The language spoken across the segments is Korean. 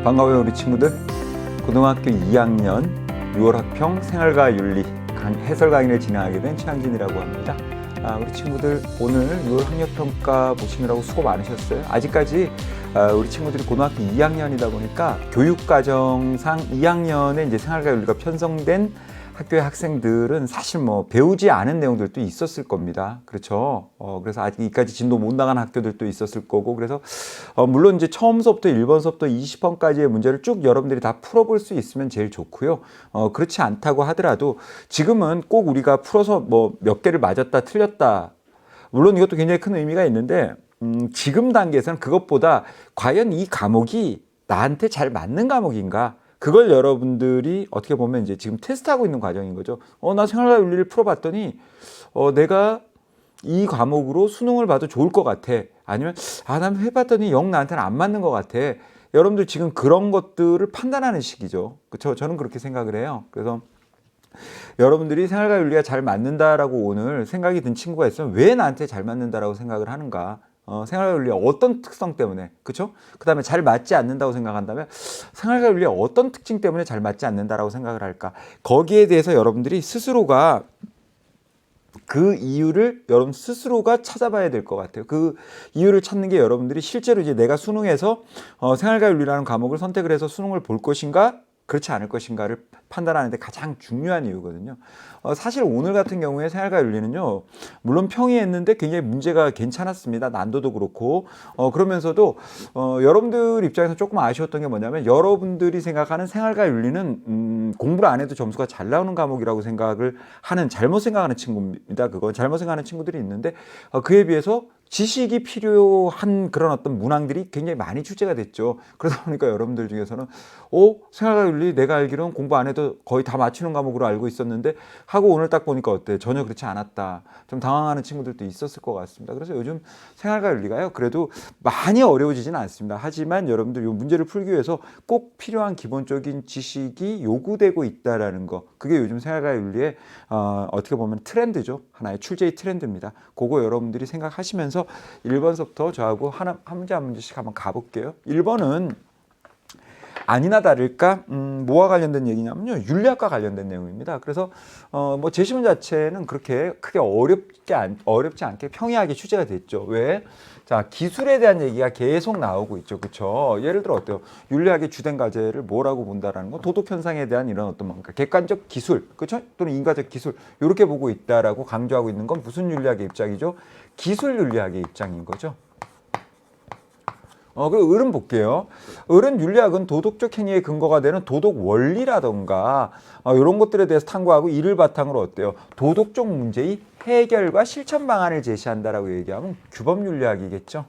반가워요 우리 친구들. 고등학교 2학년 6월 학평 생활과 윤리 해설 강의를 진행하게 된 최양진이라고 합니다. 우리 친구들 오늘 6월 학력평가 보시느라고 수고 많으셨어요. 아직까지 우리 친구들이 고등학교 2학년이다 보니까 교육과정상 2학년에 이제 생활과 윤리가 편성된 학교의 학생들은 사실 뭐 배우지 않은 내용들도 있었을 겁니다. 그렇죠. 그래서 아직까지 진도 못 나간 학교들도 있었을 거고, 그래서 물론 이제 처음 수업부터 1번 수업부터 20번까지의 문제를 쭉 여러분들이 다 풀어볼 수 있으면 제일 좋고요. 그렇지 않다고 하더라도 지금은 꼭 우리가 풀어서 뭐 몇 개를 맞았다 틀렸다, 물론 이것도 굉장히 큰 의미가 있는데 지금 단계에서는 그것보다 과연 이 과목이 나한테 잘 맞는 과목인가, 그걸 여러분들이 어떻게 보면 이제 지금 테스트하고 있는 과정인 거죠. 나 생활과 윤리를 풀어봤더니 내가 이 과목으로 수능을 봐도 좋을 것 같아. 아니면 난 해봤더니 영 나한테는 안 맞는 것 같아. 여러분들 지금 그런 것들을 판단하는 시기죠. 그렇죠? 저는 그렇게 생각을 해요. 그래서 여러분들이 생활과 윤리가 잘 맞는다라고 오늘 생각이 든 친구가 있으면 왜 나한테 잘 맞는다라고 생각을 하는가? 생활과 윤리의 어떤 특성 때문에, 그렇죠? 그 다음에 잘 맞지 않는다고 생각한다면 생활과 윤리의 어떤 특징 때문에 잘 맞지 않는다라고 생각을 할까? 거기에 대해서 여러분들이 스스로가 그 이유를 여러분 스스로가 찾아봐야 될 것 같아요. 그 이유를 찾는 게 여러분들이 실제로 이제 내가 수능에서 생활과 윤리라는 과목을 선택을 해서 수능을 볼 것인가, 그렇지 않을 것인가를 판단하는 데 가장 중요한 이유거든요. 사실 오늘 같은 경우에 생활과 윤리는요, 물론 평이했는데 굉장히 문제가 괜찮았습니다. 난도도 그렇고. 그러면서도 여러분들 입장에서 조금 아쉬웠던 게 뭐냐면, 여러분들이 생각하는 생활과 윤리는 공부를 안 해도 점수가 잘 나오는 과목이라고 생각을 하는, 잘못 생각하는 친구입니다. 그건 잘못 생각하는 친구들이 있는데, 그에 비해서 지식이 필요한 그런 어떤 문항들이 굉장히 많이 출제가 됐죠. 그러다 보니까 여러분들 중에서는 생활과 윤리 내가 알기로는 공부 안 해도 거의 다 맞추는 과목으로 알고 있었는데 하고 오늘 딱 보니까 어때? 전혀 그렇지 않았다. 좀 당황하는 친구들도 있었을 것 같습니다. 그래서 요즘 생활과 윤리가요, 그래도 많이 어려워지지는 않습니다. 하지만 여러분들 이 문제를 풀기 위해서 꼭 필요한 기본적인 지식이 요구되고 있다라는 거, 그게 요즘 생활과 윤리의 어떻게 보면 트렌드죠. 하나의 출제의 트렌드입니다. 그거 여러분들이 생각하시면서 1번서부터 저하고 한 문제 한 문제씩 한번 가볼게요. 1번은 아니나 다를까 뭐와 관련된 얘기냐면요, 윤리학과 관련된 내용입니다. 그래서 뭐 제시문 자체는 그렇게 크게 어렵지 않게 평이하게 출제가 됐죠. 왜? 자, 기술에 대한 얘기가 계속 나오고 있죠. 그렇죠? 예를 들어 어때요? 윤리학의 주된 과제를 뭐라고 본다라는 거, 도덕 현상에 대한 이런 어떤 뭔가 객관적 기술, 그렇죠? 또는 인과적 기술, 이렇게 보고 있다라고 강조하고 있는 건 무슨 윤리학의 입장이죠? 기술 윤리학의 입장인 거죠. 그리고 을은 볼게요. 을은 윤리학은 도덕적 행위의 근거가 되는 도덕 원리라던가 이런 것들에 대해서 탐구하고, 이를 바탕으로 어때요? 도덕적 문제의 해결과 실천 방안을 제시한다라고 얘기하면 규범 윤리학이겠죠.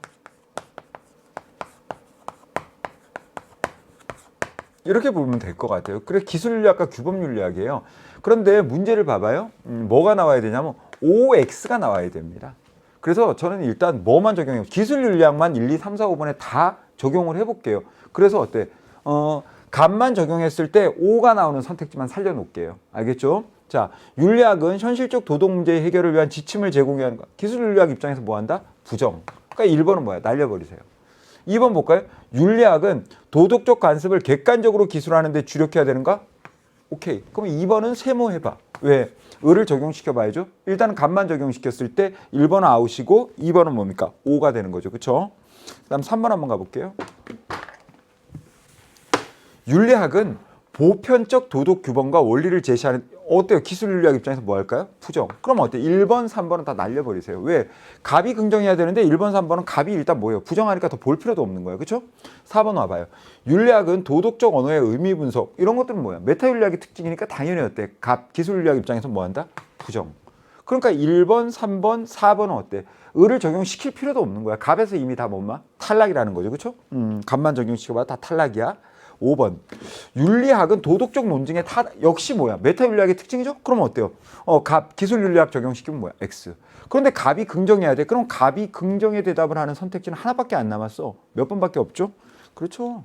이렇게 보면 될 것 같아요. 그래, 기술 윤리학과 규범 윤리학이에요. 그런데 문제를 봐봐요. 뭐가 나와야 되냐면 OX가 나와야 됩니다. 그래서 저는 일단 뭐만 적용해요? 기술 윤리학만 1, 2, 3, 4, 5번에 다 적용을 해볼게요. 그래서 어때? 값만 적용했을 때 5가 나오는 선택지만 살려놓을게요. 알겠죠? 자, 윤리학은 현실적 도덕 문제 해결을 위한 지침을 제공해야 하는 거. 기술 윤리학 입장에서 뭐 한다? 부정. 그러니까 1번은 뭐야? 날려버리세요. 2번 볼까요? 윤리학은 도덕적 관습을 객관적으로 기술하는 데 주력해야 되는가? 오케이. 그럼 2번은 세모해봐. 왜? 을을 적용시켜 봐야죠. 일단은 값만 적용시켰을 때 1번은 아웃이고 2번은 뭡니까? 5가 되는 거죠. 그렇죠? 그다음 3번 한번 가볼게요. 윤리학은 보편적 도덕 규범과 원리를 제시하는, 어때요? 기술 윤리학 입장에서 뭐 할까요? 부정. 그럼 어때요? 1번, 3번은 다 날려버리세요. 왜? 값이 긍정해야 되는데 1번, 3번은 값이 일단 뭐예요? 부정하니까 더 볼 필요도 없는 거예요. 그렇죠? 4번 와봐요. 윤리학은 도덕적 언어의 의미 분석, 이런 것들은 뭐야? 메타 윤리학의 특징이니까 당연히 어때? 기술 윤리학 입장에서 뭐 한다? 부정. 그러니까 1번, 3번, 4번은 어때? 을을 적용시킬 필요도 없는 거야. 값에서 이미 다 뭔가 탈락이라는 거죠. 그렇죠? 값만 적용시켜봐 다 탈락이야. 5번. 윤리학은 도덕적 논증의 역시 뭐야? 메타 윤리학의 특징이죠? 그럼 어때요? 기술 윤리학 적용시키면 뭐야? X. 그런데 값이 긍정해야 돼. 그럼 값이 긍정의 대답을 하는 선택지는 하나밖에 안 남았어. 몇 번밖에 없죠? 그렇죠.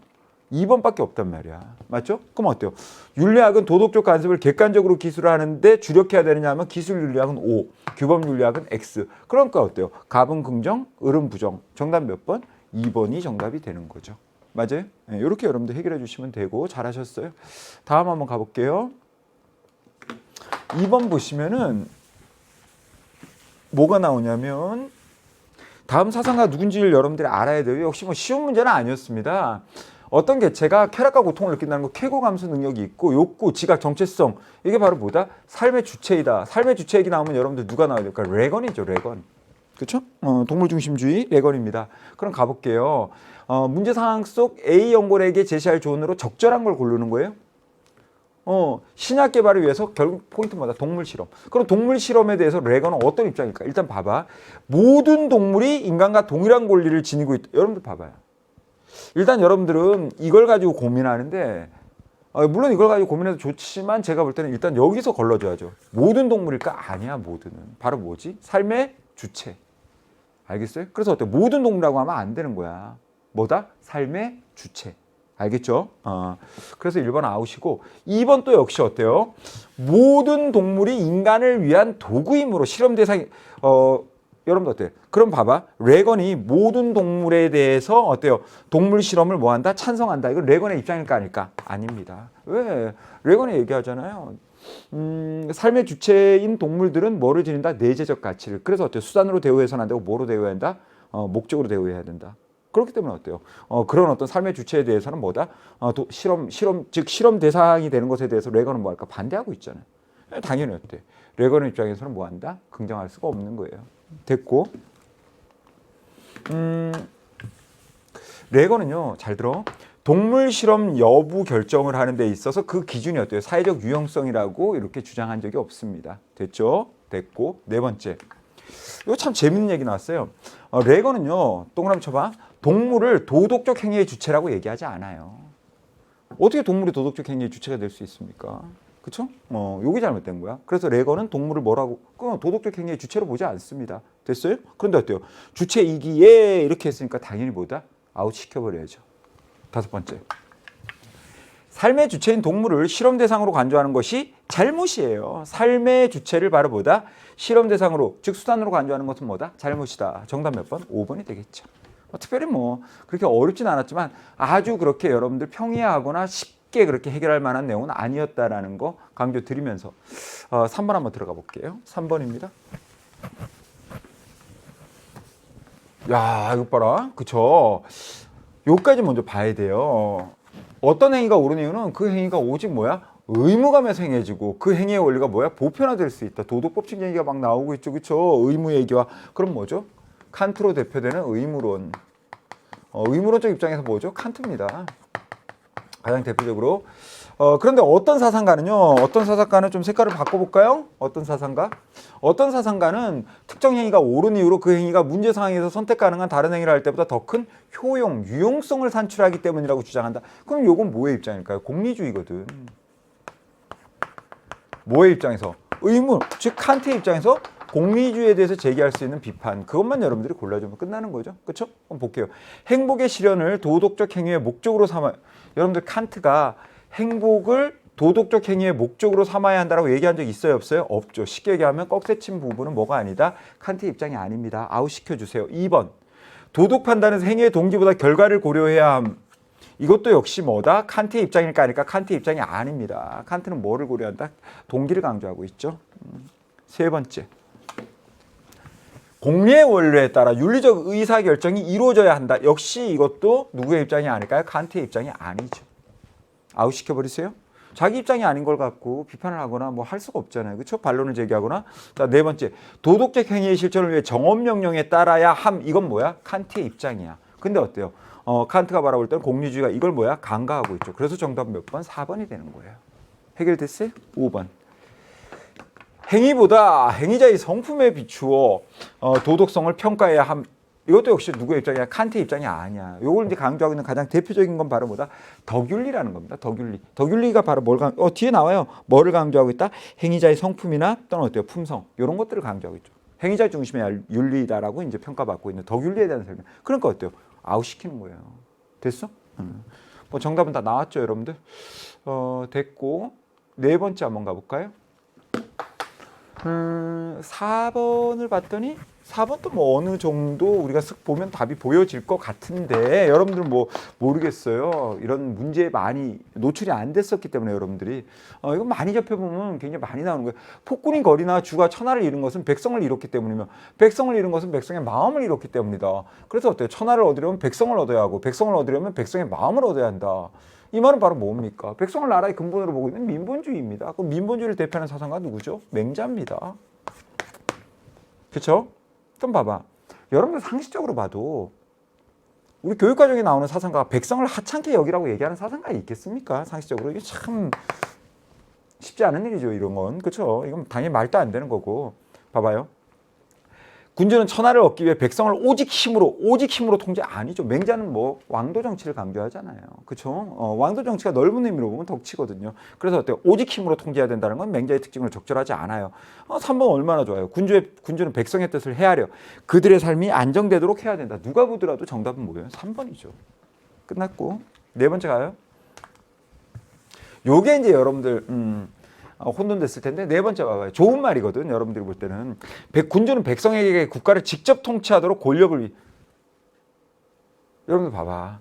2번밖에 없단 말이야. 맞죠? 그럼 어때요? 윤리학은 도덕적 관습을 객관적으로 기술하는데 주력해야 되느냐 하면 기술 윤리학은 O, 규범 윤리학은 X. 그러니까 어때요? 값은 긍정, 을은 부정. 정답 몇 번? 2번이 정답이 되는 거죠. 맞아요? 네, 이렇게 여러분들 해결해 주시면 되고 잘하셨어요. 다음 한번 가볼게요. 2번 보시면은 뭐가 나오냐면 다음 사상가 누군지를 여러분들이 알아야 돼요. 역시 뭐 쉬운 문제는 아니었습니다. 어떤 개체가 쾌락과 고통을 느낀다는 거 쾌고 감수 능력이 있고 욕구, 지각, 정체성 이게 바로 뭐다? 삶의 주체이다. 삶의 주체 얘기 나오면 여러분들 누가 나와야 될까? 레건이죠. 레건. 그렇죠? 동물 중심주의 레건입니다. 그럼 가볼게요. 문제 상황 속 A 연골에게 제시할 조언으로 적절한 걸 고르는 거예요. 신약 개발을 위해서 결국 포인트마다 동물 실험. 그럼 동물 실험에 대해서 레건은 어떤 입장일까? 일단 봐봐. 모든 동물이 인간과 동일한 권리를 지니고 있다. 여러분들 봐봐요. 일단 여러분들은 이걸 가지고 고민하는데 물론 이걸 가지고 고민해도 좋지만 제가 볼 때는 일단 여기서 걸러줘야죠. 모든 동물일까? 아니야. 모두는. 바로 뭐지? 삶의 주체. 알겠어요? 그래서 어때? 모든 동물이라고 하면 안 되는 거야. 뭐다? 삶의 주체. 알겠죠? 그래서 1번 아웃이고 2번 또 역시 어때요? 모든 동물이 인간을 위한 도구이므로 실험 대상이 여러분들 어때요? 그럼 봐봐. 레건이 모든 동물에 대해서 어때요? 동물 실험을 뭐 한다? 찬성한다. 이건 레건의 입장일까 아닐까? 아닙니다. 왜? 레건이 얘기하잖아요. 삶의 주체인 동물들은 뭐를 지닌다? 내재적 가치를. 그래서 어때요? 수단으로 대우해서는 안 되고 뭐로 대우해야 한다? 목적으로 대우해야 된다. 그렇기 때문에 어때요? 그런 어떤 삶의 주체에 대해서는 뭐다? 즉 실험 대상이 되는 것에 대해서 레건은 뭐 할까? 반대하고 있잖아요. 당연히 어때? 레건의 입장에서는 뭐 한다? 긍정할 수가 없는 거예요. 됐고. 레건은요. 잘 들어. 동물 실험 여부 결정을 하는 데 있어서 그 기준이 어때요? 사회적 유형성이라고 이렇게 주장한 적이 없습니다. 됐죠? 됐고. 네 번째. 이거 참 재밌는 얘기 나왔어요. 레건은요. 동그라미 쳐봐. 동물을 도덕적 행위의 주체라고 얘기하지 않아요. 어떻게 동물이 도덕적 행위의 주체가 될 수 있습니까? 그렇죠? 요게 잘못된 거야. 그래서 레건은 동물을 뭐라고 도덕적 행위의 주체로 보지 않습니다. 됐어요? 그런데 어때요? 주체이기에 이렇게 했으니까 당연히 뭐다? 아웃 시켜버려야죠. 다섯 번째. 삶의 주체인 동물을 실험 대상으로 간주하는 것이 잘못이에요. 삶의 주체를 바로 뭐다? 실험 대상으로, 즉 수단으로 간주하는 것은 뭐다? 잘못이다. 정답 몇 번? 5번이 되겠죠. 특별히 뭐 그렇게 어렵진 않았지만 아주 그렇게 여러분들 평이하거나 쉽게 그렇게 해결할 만한 내용은 아니었다라는 거 강조드리면서 3번 한번 들어가 볼게요. 3번입니다. 야, 이거 봐라. 그쵸? 요까지 먼저 봐야 돼요. 어떤 행위가 옳은 이유는 그 행위가 오직 뭐야? 의무감에서 행해지고 그 행위의 원리가 뭐야? 보편화될 수 있다. 도덕법칙 얘기가 막 나오고 있죠. 그쵸? 의무 얘기와. 그럼 뭐죠? 칸트로 대표되는 의무론. 의무론적 입장에서 뭐죠? 칸트입니다. 가장 대표적으로. 그런데 어떤 사상가는 좀 색깔을 바꿔볼까요? 어떤 사상가는 특정 행위가 옳은 이유로 그 행위가 문제 상황에서 선택 가능한 다른 행위를 할 때보다 더 큰 효용, 유용성을 산출하기 때문이라고 주장한다. 그럼 요건 뭐의 입장일까요? 공리주의거든. 뭐의 입장에서? 의무, 즉 칸트의 입장에서 공리주의에 대해서 제기할 수 있는 비판, 그것만 여러분들이 골라주면 끝나는 거죠. 그렇죠? 한번 볼게요. 행복의 실현을 도덕적 행위의 목적으로 삼아, 여러분들 칸트가 행복을 도덕적 행위의 목적으로 삼아야 한다고 얘기한 적 있어요? 없어요? 없죠. 쉽게 얘기하면 꺽쇠친 부분은 뭐가 아니다? 칸트의 입장이 아닙니다. 아웃 시켜주세요. 2번. 도덕 판단에서 행위의 동기보다 결과를 고려해야 함. 이것도 역시 뭐다? 칸트의 입장일까 아닐까? 칸트의 입장이 아닙니다. 칸트는 뭐를 고려한다? 동기를 강조하고 있죠. 세 번째. 공리의 원리에 따라 윤리적 의사결정이 이루어져야 한다. 역시 이것도 누구의 입장이 아닐까요? 칸트의 입장이 아니죠. 아웃 시켜버리세요. 자기 입장이 아닌 걸 갖고 비판을 하거나 뭐 할 수가 없잖아요. 그렇죠? 반론을 제기하거나. 자, 네 번째. 도덕적 행위의 실천을 위해 정엄명령에 따라야 함. 이건 뭐야? 칸트의 입장이야. 근데 어때요? 칸트가 바라볼 때는 공리주의가 이걸 뭐야? 간과하고 있죠. 그래서 정답 몇 번? 4번이 되는 거예요. 해결됐어요? 5번. 행위보다 행위자의 성품에 비추어 도덕성을 평가해야 함. 이것도 역시 누구의 입장이야? 칸트의 입장이 아니야. 요걸 이제 강조하고 있는 가장 대표적인 건 바로 뭐다? 덕윤리라는 겁니다. 덕윤리. 덕윤리가 바로 뭘 뒤에 나와요. 뭐를 강조하고 있다? 행위자의 성품이나 또는 어때요? 품성. 이런 것들을 강조하고 있죠. 행위자 중심의 윤리다라고 이제 평가받고 있는 덕윤리에 대한 설명. 그러니까 어때요? 아웃시키는 거예요. 됐어? 뭐 정답은 다 나왔죠, 여러분들? 됐고. 네 번째 한번 가볼까요? 4번을 봤더니 4번도 뭐 어느 정도 우리가 쓱 보면 답이 보여질 것 같은데 여러분들은 뭐 모르겠어요. 이런 문제에 많이 노출이 안 됐었기 때문에 여러분들이 이거 많이 접해보면 굉장히 많이 나오는 거예요. 폭군이 거리나 주가 천하를 잃은 것은 백성을 잃었기 때문이며 백성을 잃은 것은 백성의 마음을 잃었기 때문이다. 그래서 어때요? 천하를 얻으려면 백성을 얻어야 하고 백성을 얻으려면 백성의 마음을 얻어야 한다. 이 말은 바로 뭡니까? 백성을 나라의 근본으로 보고 있는 민본주의입니다. 그럼 민본주의를 대표하는 사상가 누구죠? 맹자입니다. 그렇죠? 좀 봐봐. 여러분들 상식적으로 봐도 우리 교육과정에 나오는 사상가가 백성을 하찮게 여기라고 얘기하는 사상가 있겠습니까? 상식적으로 이게 참 쉽지 않은 일이죠. 이런 건. 그렇죠? 이건 당연히 말도 안 되는 거고. 봐봐요. 군주는 천하를 얻기 위해 백성을 오직 힘으로 통제 아니죠. 맹자는 뭐 왕도 정치를 강조하잖아요. 그렇죠? 왕도 정치가 넓은 의미로 보면 덕치거든요. 그래서 어때요? 오직 힘으로 통제해야 된다는 건 맹자의 특징으로 적절하지 않아요. 3번 얼마나 좋아요. 군주는 백성의 뜻을 헤아려 그들의 삶이 안정되도록 해야 된다. 누가 보더라도 정답은 뭐예요? 3번이죠. 끝났고 네 번째 가요. 요게 이제 여러분들 혼돈됐을 텐데 네 번째 봐봐요. 좋은 말이거든. 여러분들이 볼 때는 군주는 백성에게 국가를 직접 통치하도록 권력을 여러분들 봐봐.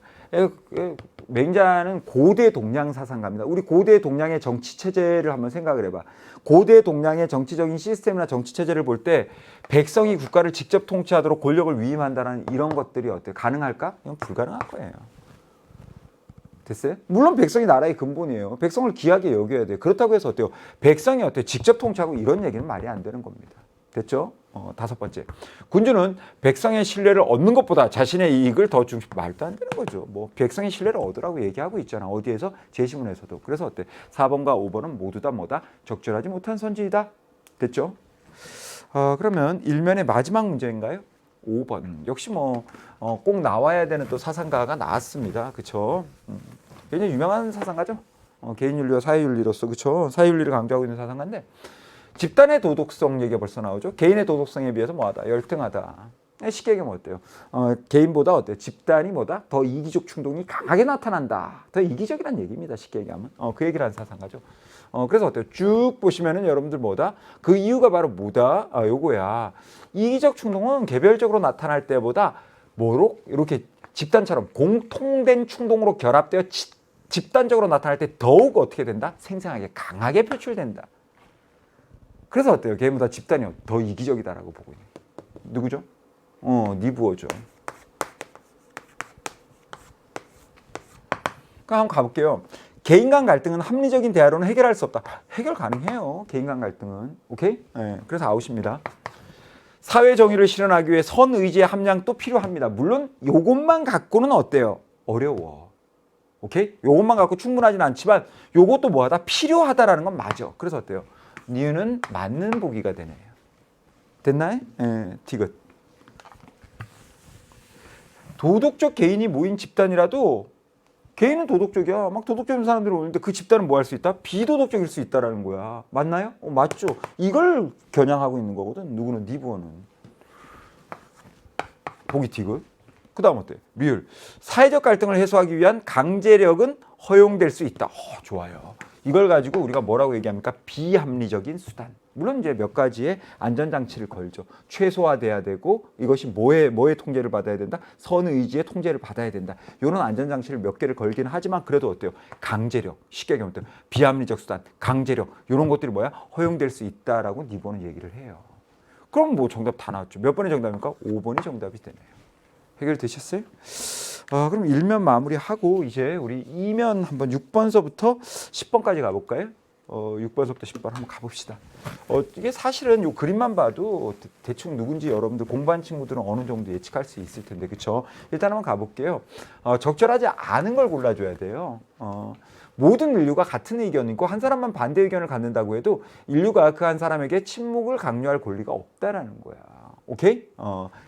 맹자는 고대 동양 사상가입니다. 우리 고대 동양의 정치 체제를 한번 생각을 해봐. 고대 동양의 정치적인 시스템이나 정치 체제를 볼 때 백성이 국가를 직접 통치하도록 권력을 위임한다는 이런 것들이 어때요? 가능할까? 이건 불가능할 거예요. 됐어요? 물론 백성이 나라의 근본이에요. 백성을 귀하게 여겨야 돼요. 그렇다고 해서 어때요? 백성이 어때요? 직접 통치하고 이런 얘기는 말이 안 되는 겁니다. 됐죠? 다섯 번째. 군주는 백성의 신뢰를 얻는 것보다 자신의 이익을 더 중시 말도 안 되는 거죠. 뭐 백성의 신뢰를 얻으라고 얘기하고 있잖아. 어디에서? 제시문에서도. 그래서 어때? 4번과 5번은 모두 다 뭐다? 적절하지 못한 선지이다. 됐죠? 그러면 일면의 마지막 문제인가요? 5번. 역시 뭐 꼭 나와야 되는 또 사상가가 나왔습니다. 그렇죠? 굉장히 유명한 사상가죠. 개인윤리와 사회윤리로서 그렇죠? 사회윤리를 강조하고 있는 사상가인데 집단의 도덕성 얘기가 벌써 나오죠. 개인의 도덕성에 비해서 뭐하다? 열등하다. 쉽게 얘기하면 어때요? 개인보다 어때요? 집단이 뭐다? 더 이기적 충동이 강하게 나타난다. 더 이기적이란 얘기입니다. 쉽게 얘기하면. 그 얘기를 하는 사상가죠. 그래서 어때요? 쭉 보시면은 여러분들 뭐다? 그 이유가 바로 뭐다? 요거야. 이기적 충동은 개별적으로 나타날 때보다 뭐로? 이렇게 집단처럼 공통된 충동으로 결합되어 집단적으로 나타날 때 더욱 어떻게 된다? 생생하게 강하게 표출된다. 그래서 어때요? 개인보다 집단이 더 이기적이다라고 보고 있는. 누구죠? 니부어죠. 그럼 한번 가볼게요. 개인 간 갈등은 합리적인 대화로는 해결할 수 없다. 해결 가능해요. 개인 간 갈등은. 오케이? 네, 그래서 아웃입니다. 사회 정의를 실현하기 위해 선의지의 함량도 필요합니다. 물론 요것만 갖고는 어때요? 어려워. 오케이? 요것만 갖고 충분하진 않지만 요것도 뭐하다? 필요하다라는 건 맞아. 그래서 어때요? 니은은 맞는 보기가 되네요. 됐나요? 네, 디귿. 도덕적 개인이 모인 집단이라도 개인은 도덕적이야. 막 도덕적인 사람들이 오는데 그 집단은 뭐 할 수 있다? 비도덕적일 수 있다라는 거야. 맞나요? 맞죠. 이걸 겨냥하고 있는 거거든. 누구는? 니부어는. 보기 디귿. 그 다음 어때? 미을. 사회적 갈등을 해소하기 위한 강제력은 허용될 수 있다. 좋아요. 이걸 가지고 우리가 뭐라고 얘기합니까? 비합리적인 수단. 물론 이제 몇 가지의 안전장치를 걸죠. 최소화돼야 되고 이것이 뭐의 통제를 받아야 된다? 선의지의 통제를 받아야 된다. 이런 안전장치를 몇 개를 걸기는 하지만 그래도 어때요? 강제력, 쉽게 얘기하면 어때요? 비합리적 수단, 강제력 이런 것들이 뭐야? 허용될 수 있다라고 니부어는 얘기를 해요. 그럼 뭐 정답 다 나왔죠. 몇 번이 정답입니까? 5번이 정답이 되네요. 해결되셨어요? 그럼 1면 마무리하고 이제 우리 2면 한번 6번서부터 10번까지 가볼까요? 6번서부터 10번 한번 가봅시다. 이게 사실은 요 그림만 봐도 대충 누군지 여러분들 공부한 친구들은 어느 정도 예측할 수 있을 텐데, 그렇죠? 일단 한번 가볼게요. 적절하지 않은 걸 골라줘야 돼요. 모든 인류가 같은 의견이고 한 사람만 반대 의견을 갖는다고 해도 인류가 그 한 사람에게 침묵을 강요할 권리가 없다라는 거야. 오케이?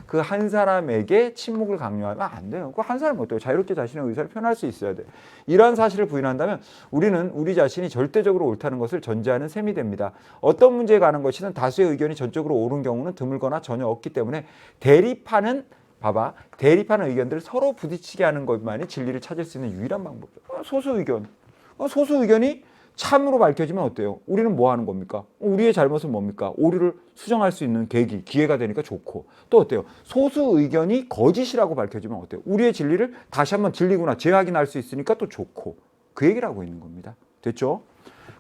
그 한 사람에게 침묵을 강요하면 안 돼요. 그 한 사람은 어때요? 자유롭게 자신의 의사를 표현할 수 있어야 돼. 이러한 사실을 부인한다면 우리는 우리 자신이 절대적으로 옳다는 것을 전제하는 셈이 됩니다. 어떤 문제에 관한 것이든 다수의 의견이 전적으로 옳은 경우는 드물거나 전혀 없기 때문에 대립하는 의견들을 서로 부딪히게 하는 것만이 진리를 찾을 수 있는 유일한 방법이에요. 소수 의견이 참으로 밝혀지면 어때요? 우리는 뭐 하는 겁니까? 우리의 잘못은 뭡니까? 오류를 수정할 수 있는 계기, 기회가 되니까 좋고. 또 어때요? 소수 의견이 거짓이라고 밝혀지면 어때요? 우리의 진리를 다시 한번 진리구나 재확인할 수 있으니까 또 좋고. 그 얘기를 하고 있는 겁니다. 됐죠?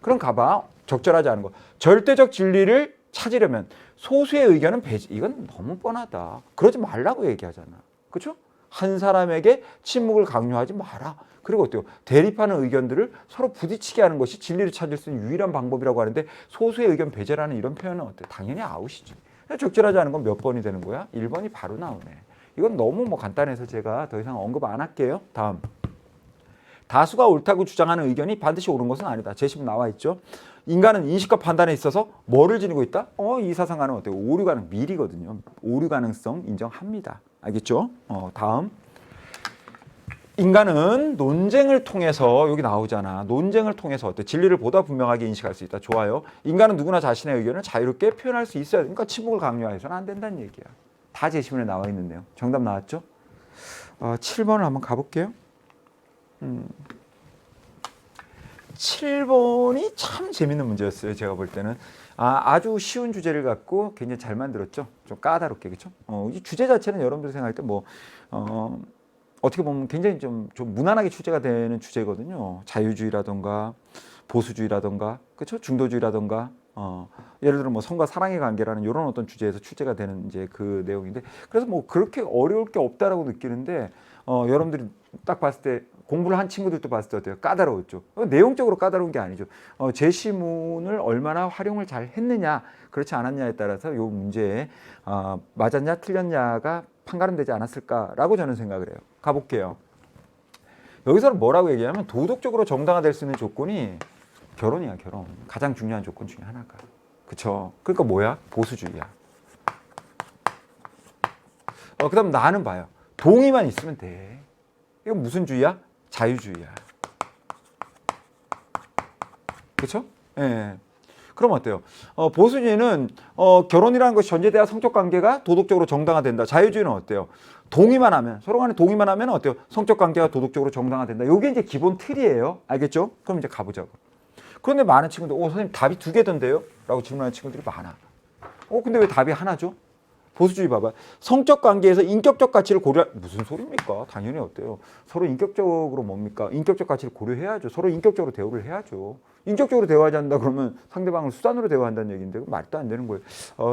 그럼 가봐. 적절하지 않은 거. 절대적 진리를 찾으려면 소수의 의견은 배제. 이건 너무 뻔하다. 그러지 말라고 얘기하잖아. 그렇죠? 한 사람에게 침묵을 강요하지 마라. 그리고 어때요? 대립하는 의견들을 서로 부딪히게 하는 것이 진리를 찾을 수 있는 유일한 방법이라고 하는데 소수의 의견 배제라는 이런 표현은 어때요? 당연히 아웃이지. 적절하지 않은 건 몇 번이 되는 거야? 1번이 바로 나오네. 이건 너무 뭐 간단해서 제가 더 이상 언급 안 할게요. 다음. 다수가 옳다고 주장하는 의견이 반드시 옳은 것은 아니다. 제시문 나와 있죠. 인간은 인식과 판단에 있어서 뭐를 지니고 있다? 이 사상과는 어때요? 오류 가능, 미리거든요. 오류 가능성 인정합니다. 알겠죠? 다음. 인간은 논쟁을 통해서 여기 나오잖아. 논쟁을 통해서 어때? 진리를 보다 분명하게 인식할 수 있다. 좋아요. 인간은 누구나 자신의 의견을 자유롭게 표현할 수 있어야 돼. 그러니까 침묵을 강요해서는 안 된다는 얘기야. 다 제시문에 나와 있는데요. 정답 나왔죠? 7번을 한번 가볼게요. 7번이 참 재밌는 문제였어요. 제가 볼 때는. 아주 쉬운 주제를 갖고 굉장히 잘 만들었죠. 좀 까다롭게, 그렇죠? 이 주제 자체는 여러분들 생각할 때 뭐 어떻게 보면 굉장히 좀 무난하게 출제가 되는 주제거든요. 자유주의라던가 보수주의라던가, 그렇죠? 중도주의라던가, 예를 들어 뭐 성과 사랑의 관계라는 이런 어떤 주제에서 출제가 되는 이제 그 내용인데, 그래서 뭐 그렇게 어려울 게 없다라고 느끼는데, 여러분들이 딱 봤을 때 공부를 한 친구들도 봤을 때 어때요? 까다로웠죠. 내용적으로 까다로운 게 아니죠. 제시문을 얼마나 활용을 잘 했느냐, 그렇지 않았냐에 따라서 이 문제에 맞았냐 틀렸냐가 판가름되지 않았을까라고 저는 생각을 해요. 가볼게요. 여기서는 뭐라고 얘기하면 도덕적으로 정당화될 수 있는 조건이 결혼이야, 결혼. 가장 중요한 조건 중에 하나가. 그쵸? 그러니까 뭐야? 보수주의야. 그 다음 나는 봐요. 동의만 있으면 돼. 이건 무슨 주의야? 자유주의야. 그쵸? 예. 그럼 어때요? 보수주의는 결혼이라는 것이 전제돼야 성적 관계가 도덕적으로 정당화된다. 자유주의는 어때요? 동의만 하면, 서로 간에 동의만 하면 어때요? 성적 관계가 도덕적으로 정당화된다. 이게 이제 기본 틀이에요. 알겠죠? 그럼 이제 가보자고. 그런데 많은 친구들, 선생님 답이 2개던데요? 라고 질문하는 친구들이 많아. 근데 왜 답이 하나죠? 보수주의 봐봐. 성적 관계에서 인격적 가치를 무슨 소리입니까? 당연히 어때요? 서로 인격적으로 뭡니까? 인격적 가치를 고려해야죠. 서로 인격적으로 대우를 해야죠. 인격적으로 대화하지 않는다 그러면 상대방을 수단으로 대화한다는 얘기인데 말도 안 되는 거예요.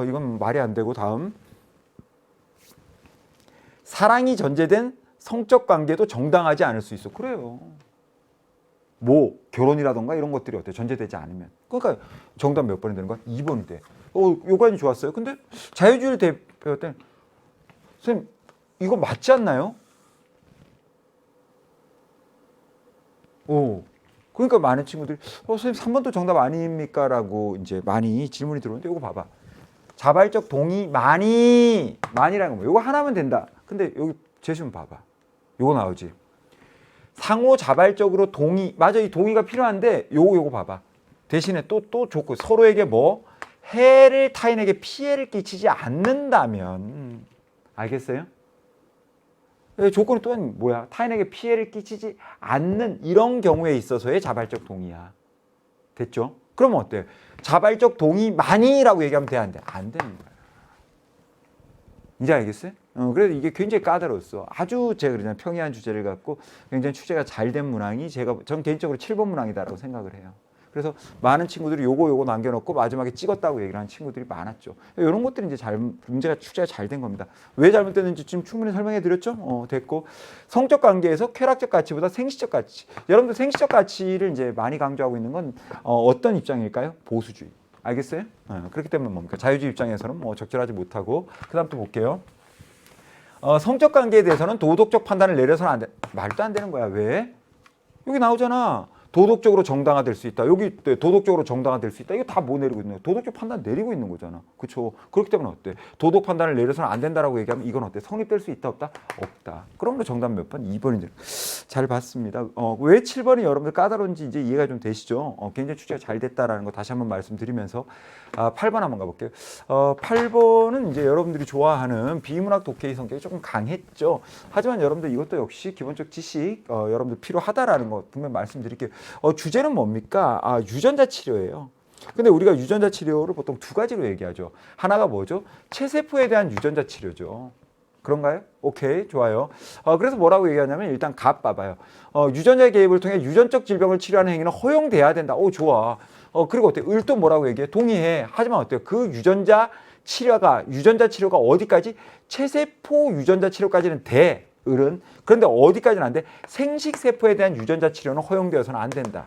이건 말이 안 되고. 다음. 사랑이 전제된 성적 관계도 정당하지 않을 수 있어. 그래요. 뭐 결혼이라던가 이런 것들이 어때요? 전제되지 않으면. 그러니까 정답 몇 번이 되는 거야? 2번이 돼. 요관이 좋았어요. 근데 자유주의를 대표할 때 선생님 이거 맞지 않나요? 그러니까 많은 친구들이 선생님 3번도 정답 아닙니까? 라고 이제 많이 질문이 들어오는데 이거 봐봐. 자발적 동의 많이라는 거 이거 하나면 된다. 근데 여기 제시문 봐봐. 요거 나오지. 상호 자발적으로 동의, 맞아, 이 동의가 필요한데 요거 봐봐. 대신에 또 좋고 서로에게 뭐 해를 타인에게 피해를 끼치지 않는다면. 알겠어요? 조건이 또한 뭐야? 타인에게 피해를 끼치지 않는 이런 경우에 있어서의 자발적 동의야. 됐죠? 그러면 어때요? 자발적 동의만이라고 얘기하면 돼, 안 돼? 안 되는 거야. 이제 알겠어요? 그래서 이게 굉장히 까다로웠어. 아주 제가 그러잖아요. 평이한 주제를 갖고 굉장히 취재가 잘 된 문항이 전 개인적으로 7번 문항이다라고 생각을 해요. 그래서 많은 친구들이 요거 남겨놓고 마지막에 찍었다고 얘기를 하는 친구들이 많았죠. 이런 것들이 이제 문제가 취재가 잘 된 겁니다. 왜 잘못됐는지 지금 충분히 설명해 드렸죠? 됐고. 성적 관계에서 쾌락적 가치보다 생시적 가치. 여러분들 생시적 가치를 이제 많이 강조하고 있는 건 어떤 입장일까요? 보수주의. 알겠어요? 그렇기 때문에 뭡니까? 자유주의 입장에서는 뭐 적절하지 못하고. 그 다음 또 볼게요. 성적 관계에 대해서는 도덕적 판단을 내려서는 안 돼. 말도 안 되는 거야. 왜? 여기 나오잖아. 도덕적으로 정당화될 수 있다. 여기 도덕적으로 정당화될 수 있다. 이거 다 뭐 내리고 있는 거야? 도덕적 판단 내리고 있는 거잖아. 그렇죠? 그렇기 때문에 어때? 도덕 판단을 내려서는 안 된다라고 얘기하면 이건 어때? 성립될 수 있다 없다? 없다. 그럼 정답 몇 번? 2번이죠. 잘 봤습니다. 왜 7번이 여러분들 까다로운지 이제 이해가 좀 되시죠? 굉장히 취재가 잘 됐다라는 거 다시 한번 말씀드리면서 8번 한번 가볼게요. 8번은 이제 여러분들이 좋아하는 비문학 독해의 성격이 조금 강했죠. 하지만 여러분들 이것도 역시 기본적 지식 여러분들 필요하다라는 거 분명 말씀드릴게요. 주제는 뭡니까? 유전자 치료예요. 근데 우리가 유전자 치료를 보통 두 가지로 얘기하죠. 하나가 뭐죠? 체세포에 대한 유전자 치료죠. 그런가요? 오케이, 좋아요. 그래서 뭐라고 얘기하냐면 일단 갑 봐봐요. 유전자 개입을 통해 유전적 질병을 치료하는 행위는 허용돼야 된다. 오, 좋아. 그리고 어때요? 을도 뭐라고 얘기해? 동의해. 하지만 어때요? 그 유전자 치료가 어디까지? 체세포 유전자 치료까지는 돼. 을은. 그런데 어디까지는 안 돼? 생식세포에 대한 유전자 치료는 허용되어서는 안 된다.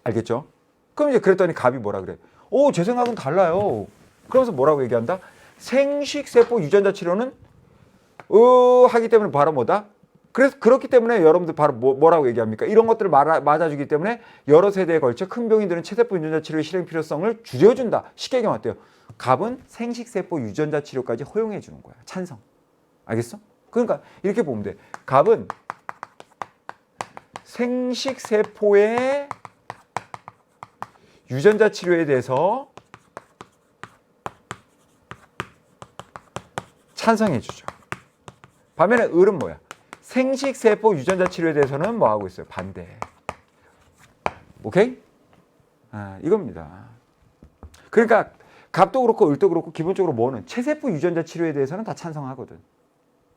알겠죠? 그럼 이제 그랬더니 갑이 뭐라 그래? 제 생각은 달라요. 그러면서 뭐라고 얘기한다? 생식세포 유전자 치료는 하기 때문에 바로 뭐다? 그래서 그렇기 때문에 여러분들 바로 뭐라고 얘기합니까? 이런 것들을 맞아주기 때문에 여러 세대에 걸쳐 큰 병이 드는 체세포 유전자 치료의 실행 필요성을 줄여준다. 쉽게 얘기하면 어때요? 갑은 생식세포 유전자 치료까지 허용해 주는 거야. 찬성. 알겠어? 그러니까 이렇게 보면 돼. 갑은 생식세포의 유전자 치료에 대해서 찬성해 주죠. 반면에 을은 뭐야? 생식세포 유전자 치료에 대해서는 뭐 하고 있어요? 반대. 오케이? 이겁니다. 그러니까 갑도 그렇고 을도 그렇고 기본적으로 뭐는 체세포 유전자 치료에 대해서는 다 찬성하거든.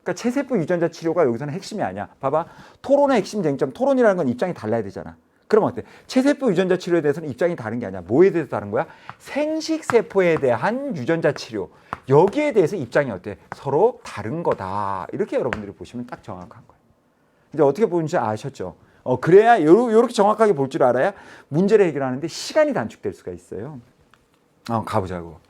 그러니까 체세포 유전자 치료가 여기서는 핵심이 아니야. 봐봐. 토론의 핵심 쟁점. 토론이라는 건 입장이 달라야 되잖아. 그럼 어때? 체세포 유전자 치료에 대해서는 입장이 다른 게 아니야. 뭐에 대해서 다른 거야? 생식세포에 대한 유전자 치료. 여기에 대해서 입장이 어때? 서로 다른 거다. 이렇게 여러분들이 보시면 딱 정확한 거예요. 이제 어떻게 보는지 아셨죠? 그래야 이렇게 정확하게 볼 줄 알아야 문제를 해결하는데 시간이 단축될 수가 있어요. 가보자고.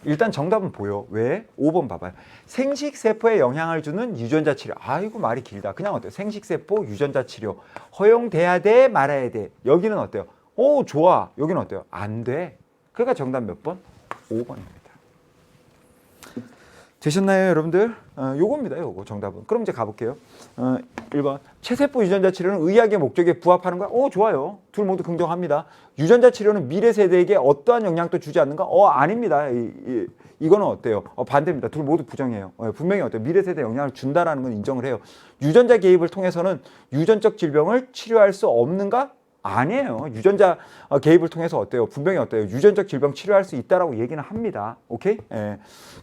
일단 정답은 보여. 왜? 5번 봐봐요. 생식세포에 영향을 주는 유전자 치료. 아이고 말이 길다. 그냥 어때요? 생식세포 유전자 치료. 허용돼야 돼? 말아야 돼? 여기는 어때요? 좋아. 여기는 어때요? 안 돼. 그러니까 정답 몇 번? 5번입니다. 되셨나요, 여러분들? 요겁니다, 요거 정답은. 그럼 이제 가볼게요. 1번. 체세포 유전자 치료는 의학의 목적에 부합하는 거야? 좋아요. 둘 모두 긍정합니다. 유전자 치료는 미래 세대에게 어떠한 영향도 주지 않는가? 아닙니다. 이거는 어때요? 반대입니다. 둘 모두 부정해요. 분명히 어때요? 미래 세대에 영향을 준다라는 건 인정을 해요. 유전자 개입을 통해서는 유전적 질병을 치료할 수 없는가? 아니에요. 유전자 개입을 통해서 어때요? 분명히 어때요? 유전적 질병 치료할 수 있다라고 얘기는 합니다. 오케이?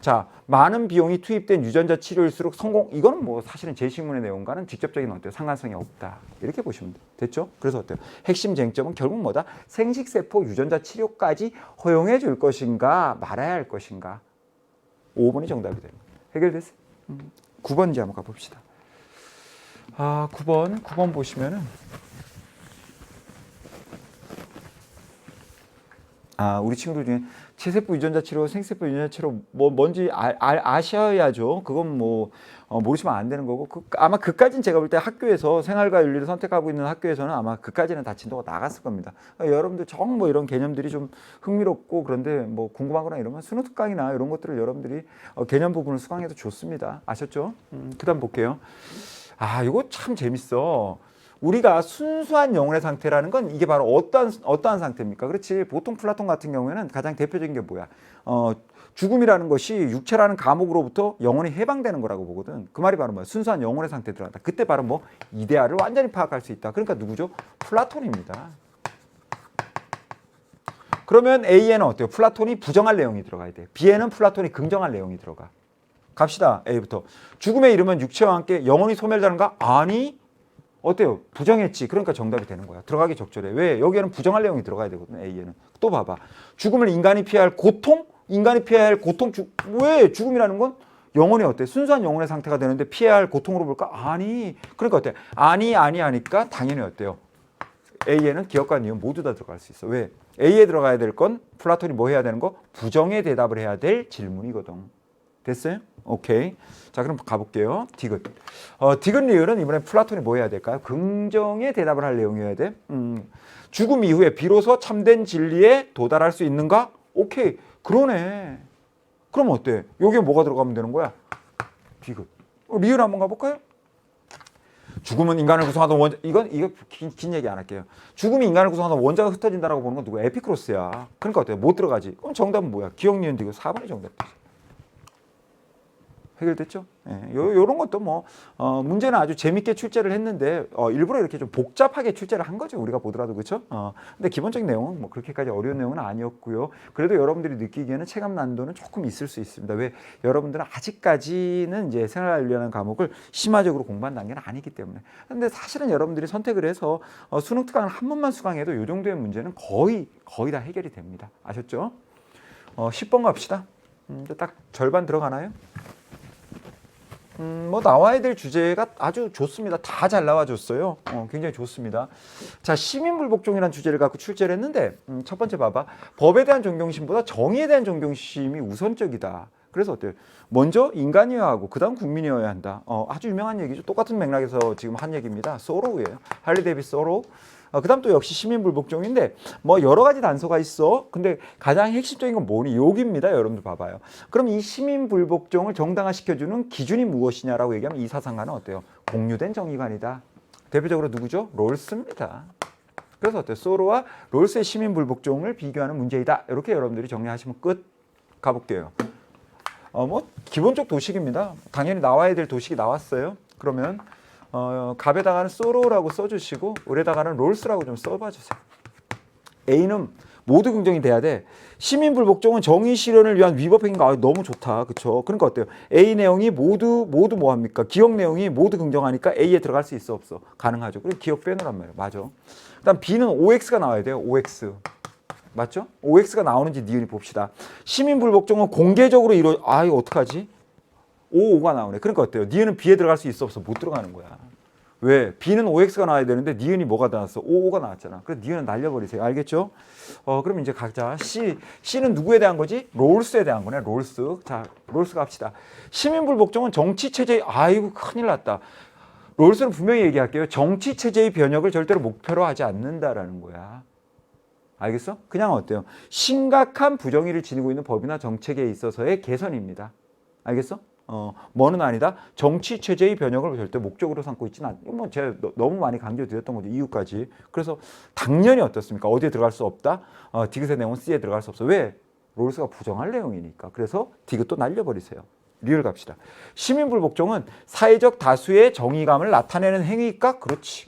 자, 많은 비용이 투입된 유전자 치료일수록 성공. 이거는 뭐 사실은 제시문의 내용과는 직접적인 어때요? 상관성이 없다. 이렇게 보시면 됐죠? 그래서 어때요? 핵심 쟁점은 결국 뭐다? 생식세포 유전자 치료까지 허용해 줄 것인가 말아야 할 것인가? 5번이 정답이 됩니다. 해결됐어요? 9번 이제 한번 가봅시다. 9번 보시면은 우리 친구들 중에 체세포 유전자 치료, 생세포 유전자 치료 뭔지 아셔야죠. 그건 모르시면 안 되는 거고 아마 그까지는 제가 볼 때 학교에서 생활과 윤리를 선택하고 있는 학교에서는 아마 그까지는 다 진도가 나갔을 겁니다. 여러분들 이런 개념들이 좀 흥미롭고 그런데 궁금한 거나 이러면 수능 특강이나 이런 것들을 여러분들이 개념 부분을 수강해도 좋습니다. 아셨죠? 그다음 볼게요. 이거 참 재밌어. 우리가 순수한 영혼의 상태라는 건 이게 바로 어떠한 상태입니까? 그렇지. 보통 플라톤 같은 경우에는 가장 대표적인 게 뭐야? 죽음이라는 것이 육체라는 감옥으로부터 영혼이 해방되는 거라고 보거든. 그 말이 바로 뭐야? 순수한 영혼의 상태에 들어간다. 그때 바로 이데아를 완전히 파악할 수 있다. 그러니까 누구죠? 플라톤입니다. 그러면 A에는 어때요? 플라톤이 부정할 내용이 들어가야 돼. B에는 플라톤이 긍정할 내용이 들어가. 갑시다. A부터. 죽음에 이르면 육체와 함께 영혼이 소멸되는가? 아니. 어때요? 부정했지. 그러니까 정답이 되는 거야. 들어가기 적절해. 왜? 여기에는 부정할 내용이 들어가야 되거든. A에는. 또 봐봐. 죽음을 인간이 피해야 할 고통? 인간이 피해야 할 고통. 왜? 죽음이라는 건 영혼이 어때? 순수한 영혼의 상태가 되는데 피해야 할 고통으로 볼까? 아니. 그러니까 어때? 아니 하니까 당연히 어때요? A에는 기억과 니은 모두 다 들어갈 수 있어. 왜? A에 들어가야 될 건 플라톤이 뭐 해야 되는 거? 부정의 대답을 해야 될 질문이거든. 됐어요? 오케이. 자, 그럼 가볼게요. 디귿. 디귿 리을은 이번에 플라톤이 뭐 해야 될까요? 긍정의 대답을 할 내용이어야 돼. 죽음 이후에 비로소 참된 진리에 도달할 수 있는가? 오케이. 그러네. 그럼 어때? 여기에 뭐가 들어가면 되는 거야? 디귿. 리을 한번 가볼까요? 죽음은 인간을 구성하던 원자. 이거 긴 얘기 안 할게요. 죽음이 인간을 구성하던 원자가 흩어진다라고 보는 건 누구? 에피크로스야. 그러니까 어때요? 못 들어가지. 그럼 정답은 뭐야? 기억, 니은, 디귿. 4번이 정답이지. 해결됐죠? 예, 요런 것도 뭐 문제는 아주 재밌게 출제를 했는데 일부러 이렇게 좀 복잡하게 출제를 한 거죠. 우리가 보더라도 그렇죠? 근데 기본적인 내용은 뭐 그렇게까지 어려운 내용은 아니었고요. 그래도 여러분들이 느끼기에는 체감 난도는 조금 있을 수 있습니다. 왜? 여러분들은 아직까지는 이제 생활윤리라는 과목을 심화적으로 공부한 단계는 아니기 때문에. 근데 사실은 여러분들이 선택을 해서 수능 특강을 한 번만 수강해도 이 정도의 문제는 거의 다 해결이 됩니다. 아셨죠? 10번 갑시다. 이제 딱 절반 들어가나요? 뭐 나와야 될 주제가 아주 좋습니다. 다 잘 나와줬어요. 굉장히 좋습니다. 자, 시민불복종이라는 주제를 갖고 출제를 했는데 첫 번째 봐봐. 법에 대한 존경심보다 정의에 대한 존경심이 우선적이다. 그래서 어때요? 먼저 인간이어야 하고 그 다음 국민이어야 한다. 아주 유명한 얘기죠. 똑같은 맥락에서 지금 한 얘기입니다. 소로우예요. 할리 데이비스 소로우. 그 다음 또 역시 시민불복종인데 뭐 여러 가지 단서가 있어. 근데 가장 핵심적인 건 뭐니? 여기입니다. 여러분들 봐봐요. 그럼 이 시민불복종을 정당화시켜주는 기준이 무엇이냐라고 얘기하면 이 사상가는 어때요? 공유된 정의관이다. 대표적으로 누구죠? 롤스입니다. 그래서 어때요? 소로와 롤스의 시민불복종을 비교하는 문제이다. 이렇게 여러분들이 정리하시면 끝. 가볼게요. 뭐 기본적 도식입니다. 당연히 나와야 될 도식이 나왔어요. 그러면 갑에다가는 소로라고 써주시고 을에다가는 롤스라고 좀 써봐주세요. A는 모두 긍정이 돼야 돼. 시민불복종은 정의 실현을 위한 위법행위가 너무 좋다. 그쵸? 그러니까 어때요? A 내용이 모두 뭐합니까? 기억 내용이 모두 긍정하니까 A에 들어갈 수 있어 없어? 가능하죠. 그리고 기억 빼놓으란 말이에요. 맞아. 그 다음 B는 OX가 나와야 돼요. OX. 맞죠? OX가 나오는지 니은이 봅시다. 시민불복종은 공개적으로 이거 어떡하지? OO가 나오네. 그러니까 어때요? 니은은 B에 들어갈 수 있어 없어? 못 들어가는 거야. 왜? B는 OX가 나와야 되는데 니은이 뭐가 나왔어? OO가 나왔잖아. 그래서 니은은 날려버리세요. 알겠죠? 그럼 이제 각자 C는 누구에 대한 거지? 롤스에 대한 거네. 롤스. 자, 롤스 갑시다. 시민불복종은 정치체제의 아이고 큰일 났다. 롤스는 분명히 얘기할게요. 정치체제의 변혁을 절대로 목표로 하지 않는다라는 거야. 알겠어? 그냥 어때요? 심각한 부정의를 지니고 있는 법이나 정책에 있어서의 개선입니다. 알겠어? 뭐는 아니다. 정치 체제의 변혁을 절대 목적으로 삼고 있지는 않아요. 뭐 제가 너무 많이 강조드렸던 거죠. 이유까지. 그래서 당연히 어떻습니까? 어디에 들어갈 수 없다. 디귿의 내용은 C에 들어갈 수 없어. 왜? 롤스가 부정할 내용이니까. 그래서 디귿도 날려버리세요. 리을 갑시다. 시민불복종은 사회적 다수의 정의감을 나타내는 행위일까? 그렇지.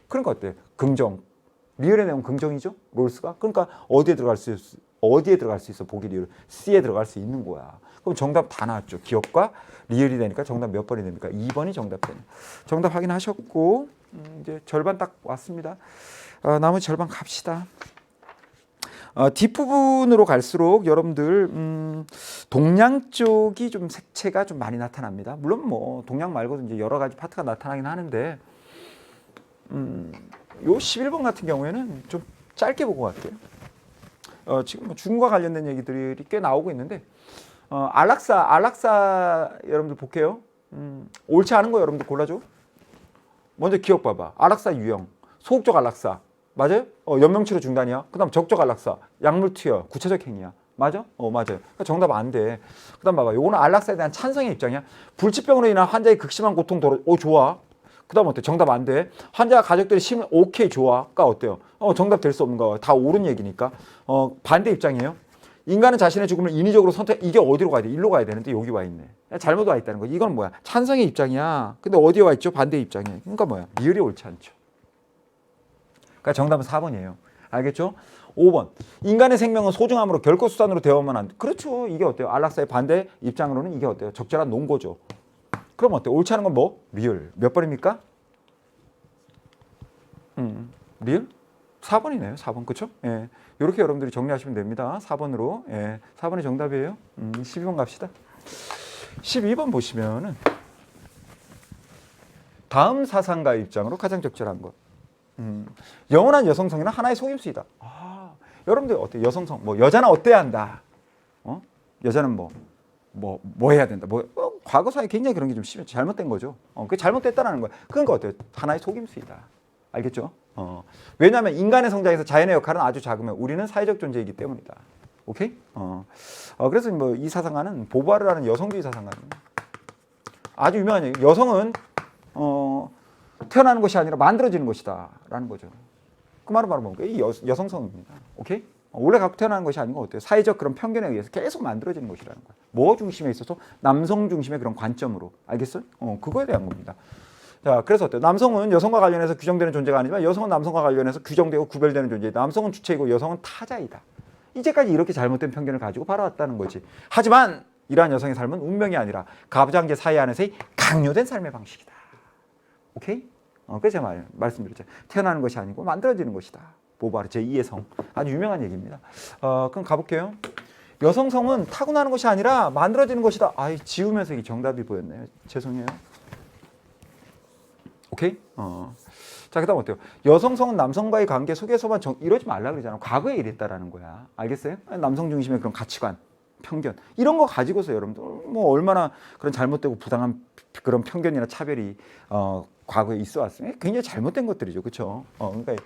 그러니까 어때? 긍정. 리을의 내용 긍정이죠? 롤스가. 그러니까 어디에 들어갈 수 있어? 보기 리을. C에 들어갈 수 있는 거야. 그럼 정답 다 나왔죠. 기억과 리을이 되니까 정답 몇 번이 됩니까? 2번이 정답 되네. 정답 확인하셨고 이제 절반 딱 왔습니다. 나머지 절반 갑시다. 뒷부분으로 갈수록 여러분들 동양 쪽이 좀 색채가 좀 많이 나타납니다. 물론 뭐 동양 말고도 이제 여러 가지 파트가 나타나긴 하는데 요 11번 같은 경우에는 좀 짧게 보고 갈게요. 지금 뭐 중과 관련된 얘기들이 꽤 나오고 있는데 안락사 여러분들 볼게요. 옳지 않은 거 여러분들 골라줘. 먼저 기억 봐봐. 안락사 유형. 소극적 안락사. 맞아요? 연명치료 중단이야. 그 다음 적적 안락사. 약물 투여. 구체적 행위야. 맞아? 맞아요. 그러니까 정답 안 돼. 그 다음 봐봐. 요거는 안락사에 대한 찬성의 입장이야. 불치병으로 인한 환자의 극심한 고통 좋아. 그 다음 어때? 정답 안 돼. 환자가 가족들이 심을 오케이 좋아가 어때요? 정답 될 수 없는 거. 다 옳은 얘기니까. 반대 입장이에요. 인간은 자신의 죽음을 인위적으로 이게 어디로 가야 돼? 일로 가야 되는데 여기 와 있네. 잘못 와 있다는 거. 이건 뭐야? 찬성의 입장이야. 근데 어디에 와 있죠? 반대 입장이에요. 그러니까 뭐야? 리을이 옳지 않죠. 그러니까 정답은 4번이에요. 알겠죠? 5번. 인간의 생명은 소중함으로 결코 수단으로 대하면 안 돼. 그렇죠. 이게 어때요? 안락사의 반대 입장으로는 이게 어때요? 적절한 논거죠. 그럼 어때요? 옳지 않은 건 뭐? 리을. 몇 번입니까? 리을? 4번이네요. 4번. 그렇죠? 예. 이렇게 여러분들이 정리하시면 됩니다. 4번으로. 예. 4번이 정답이에요. 12번 갑시다. 12번 보시면은 다음 사상가 입장으로 가장 적절한 것. 영원한 여성성이는 하나의 속임수이다. 여러분들 어때요? 여성성. 뭐 여자는 어때야 한다. 여자는 뭐 해야 된다. 과거사에 굉장히 그런 게 좀 심해. 잘못된 거죠. 그게 잘못됐다라는 거야. 그러니까 어때요? 하나의 속임수이다. 알겠죠? 왜냐하면 인간의 성장에서 자연의 역할은 아주 작으면 우리는 사회적 존재이기 때문이다. 오케이? 그래서 뭐 이 사상가는 보바르라는 여성주의 사상가입니다. 아주 유명한 얘기. 여성은 태어나는 것이 아니라 만들어지는 것이다 라는 거죠. 그 말은 바로 뭡니까? 이 여성성입니다. 오케이? 원래 갖고 태어나는 것이 아닌 거 어때요? 사회적 그런 편견에 의해서 계속 만들어지는 것이라는 거예요. 뭐 중심에 있어서? 남성 중심의 그런 관점으로. 알겠어요? 그거에 대한 겁니다. 자, 그래서 어때요? 남성은 여성과 관련해서 규정되는 존재가 아니지만 여성은 남성과 관련해서 규정되고 구별되는 존재이다. 남성은 주체이고 여성은 타자이다. 이제까지 이렇게 잘못된 편견을 가지고 바라왔다는 거지. 하지만 이러한 여성의 삶은 운명이 아니라 가부장제 사회 안에서의 강요된 삶의 방식이다. 오케이? 그래서 제가 말씀드렸잖아요. 태어나는 것이 아니고 만들어지는 것이다. 보바르 제2의 성. 아주 유명한 얘기입니다. 그럼 가볼게요. 여성성은 타고나는 것이 아니라 만들어지는 것이다. 아이, 지우면서 이게 정답이 보였네요. 죄송해요. 오케이? 자, 그 다음 어때요? 여성성은 남성과의 관계 속에서만 이러지 말라 그러잖아. 과거에 이랬다라는 거야. 알겠어요? 남성 중심의 그런 가치관, 편견 이런 거 가지고서 여러분들 뭐 얼마나 그런 잘못되고 부당한 그런 편견이나 차별이 과거에 있어 왔으면 굉장히 잘못된 것들이죠. 그렇죠? 그러니까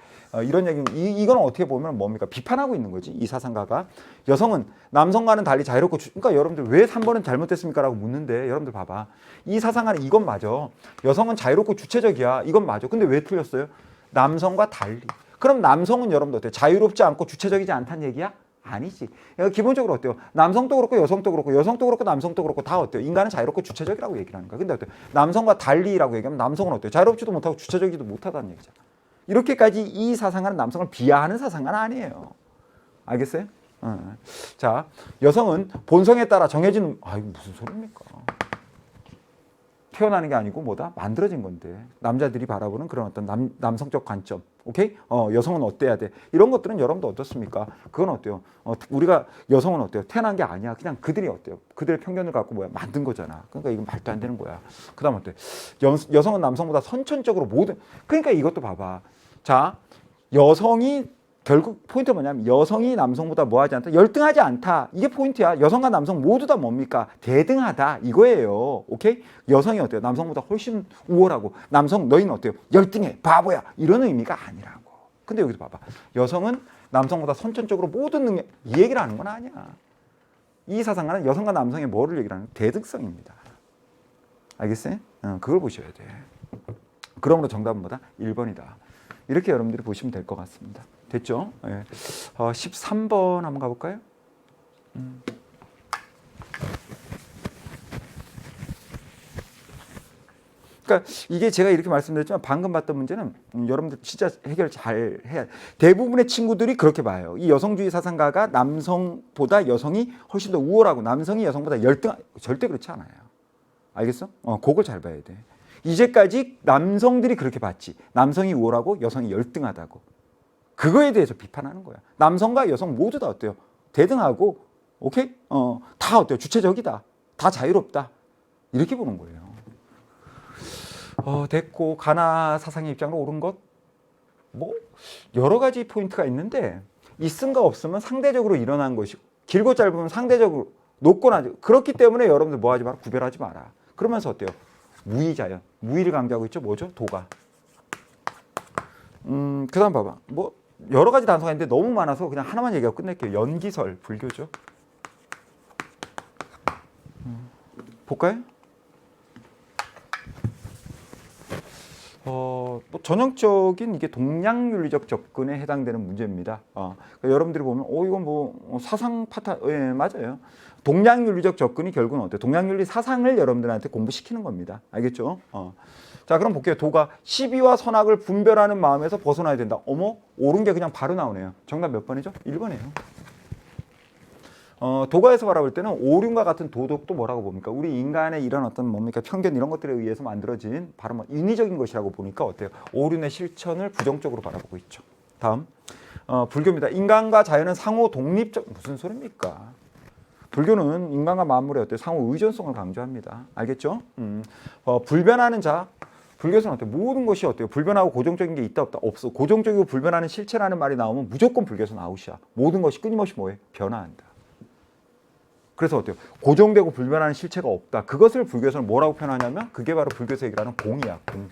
이런 얘기는 이건 어떻게 보면 뭡니까? 비판하고 있는 거지. 이 사상가가 여성은 남성과는 달리 자유롭고 그러니까 여러분들 왜 3번은 잘못됐습니까? 라고 묻는데 여러분들 봐봐. 이 사상가는 이건 맞아. 여성은 자유롭고 주체적이야. 이건 맞아. 근데 왜 틀렸어요? 남성과 달리. 그럼 남성은 여러분들 어때요? 자유롭지 않고 주체적이지 않다는 얘기야? 아니지. 기본적으로 어때요? 남성도 그렇고 여성도 그렇고 여성도 그렇고 남성도 그렇고 다 어때요? 인간은 자유롭고 주체적이라고 얘기를 하는 거야. 근데 어때요? 남성과 달리라고 얘기하면 남성은 어때요? 자유롭지도 못하고 주체적이지도 못하다는 얘기잖아. 이렇게까지 이 사상가는 남성을 비하하는 사상가는 아니에요. 알겠어요? 자, 여성은 본성에 따라 정해진 이거 무슨 소리입니까? 태어나는 게 아니고 뭐다? 만들어진 건데 남자들이 바라보는 그런 어떤 남성적 관점, 오케이? 여성은 어때야 돼? 이런 것들은 여러분도 어떻습니까? 그건 어때요? 우리가 여성은 어때요? 태어난 게 아니야. 그냥 그들이 어때요? 그들의 편견을 갖고 만든 거잖아. 그러니까 이건 말도 안 되는 거야. 그다음 어때? 여성은 남성보다 선천적으로 그러니까 이것도 봐봐. 자, 여성이 결국 포인트가 뭐냐면 여성이 남성보다 뭐하지 않다? 열등하지 않다. 이게 포인트야. 여성과 남성 모두 다 뭡니까? 대등하다. 이거예요. 오케이? 여성이 어때요? 남성보다 훨씬 우월하고 남성 너희는 어때요? 열등해. 바보야. 이런 의미가 아니라고. 근데 여기서 봐봐. 여성은 남성보다 선천적으로 모든 능력 이 얘기를 하는 건 아니야. 이 사상가는 여성과 남성의 뭐를 얘기를 하는 대등성입니다. 알겠어요? 그걸 보셔야 돼. 그러므로 정답은 뭐다? 1번이다. 이렇게 여러분들이 보시면 될 것 같습니다. 됐죠? 예. 13번 한번 가볼까요? 그러니까 이게 제가 이렇게 말씀드렸지만 방금 봤던 문제는 여러분들 진짜 해결 잘 해야 대부분의 친구들이 그렇게 봐요. 이 여성주의 사상가가 남성보다 여성이 훨씬 더 우월하고 남성이 여성보다 절대 그렇지 않아요. 알겠어? 그걸 잘 봐야 돼. 이제까지 남성들이 그렇게 봤지. 남성이 우월하고 여성이 열등하다고. 그거에 대해서 비판하는 거야. 남성과 여성 모두 다 어때요? 대등하고, 오케이? 다 어때요? 주체적이다. 다 자유롭다. 이렇게 보는 거예요. 됐고, 가나 사상의 입장으로 옳은 것? 뭐, 여러 가지 포인트가 있는데, 있음과 없음은 상대적으로 일어난 것이고, 길고 짧으면 상대적으로 높고 낮고, 그렇기 때문에 여러분들 뭐 하지 마라? 구별하지 마라. 그러면서 어때요? 무의자연. 무의를 강조하고 있죠? 뭐죠? 도가. 그 다음 봐봐. 뭐, 여러 가지 단서가 있는데 너무 많아서 그냥 하나만 얘기하고 끝낼게요. 연기설, 불교죠. 볼까요? 뭐 전형적인 이게 동양윤리적 접근에 해당되는 문제입니다. 그러니까 여러분들이 보면, 이건 뭐 사상 파탄, 예, 맞아요. 동양윤리적 접근이 결국은 어때요? 동양윤리 사상을 여러분들한테 공부시키는 겁니다. 알겠죠? 자, 그럼 볼게요. 도가 시비와 선악을 분별하는 마음에서 벗어나야 된다. 어머, 옳은 게 그냥 바로 나오네요. 정답 몇 번이죠? 1번이에요. 도가에서 바라볼 때는 오륜과 같은 도덕도 뭐라고 봅니까? 우리 인간의 이런 어떤 뭡니까? 편견 이런 것들에 의해서 만들어진 바로 뭐 인위적인 것이라고 보니까 어때요? 오륜의 실천을 부정적으로 바라보고 있죠. 다음, 불교입니다. 인간과 자연은 상호 독립적, 무슨 소리입니까? 불교는 인간과 만물의 어때요? 상호 의존성을 강조합니다. 알겠죠? 불변하는 자, 불교에서는 어때요? 모든 것이 어때요? 불변하고 고정적인 게 있다 없다? 없어. 고정적이고 불변하는 실체라는 말이 나오면 무조건 불교에서는 아웃이야. 모든 것이 끊임없이 뭐예요? 변화한다. 그래서 어때요? 고정되고 불변하는 실체가 없다. 그것을 불교에서는 뭐라고 표현하냐면 그게 바로 불교에서 얘기하는 공이야. 공.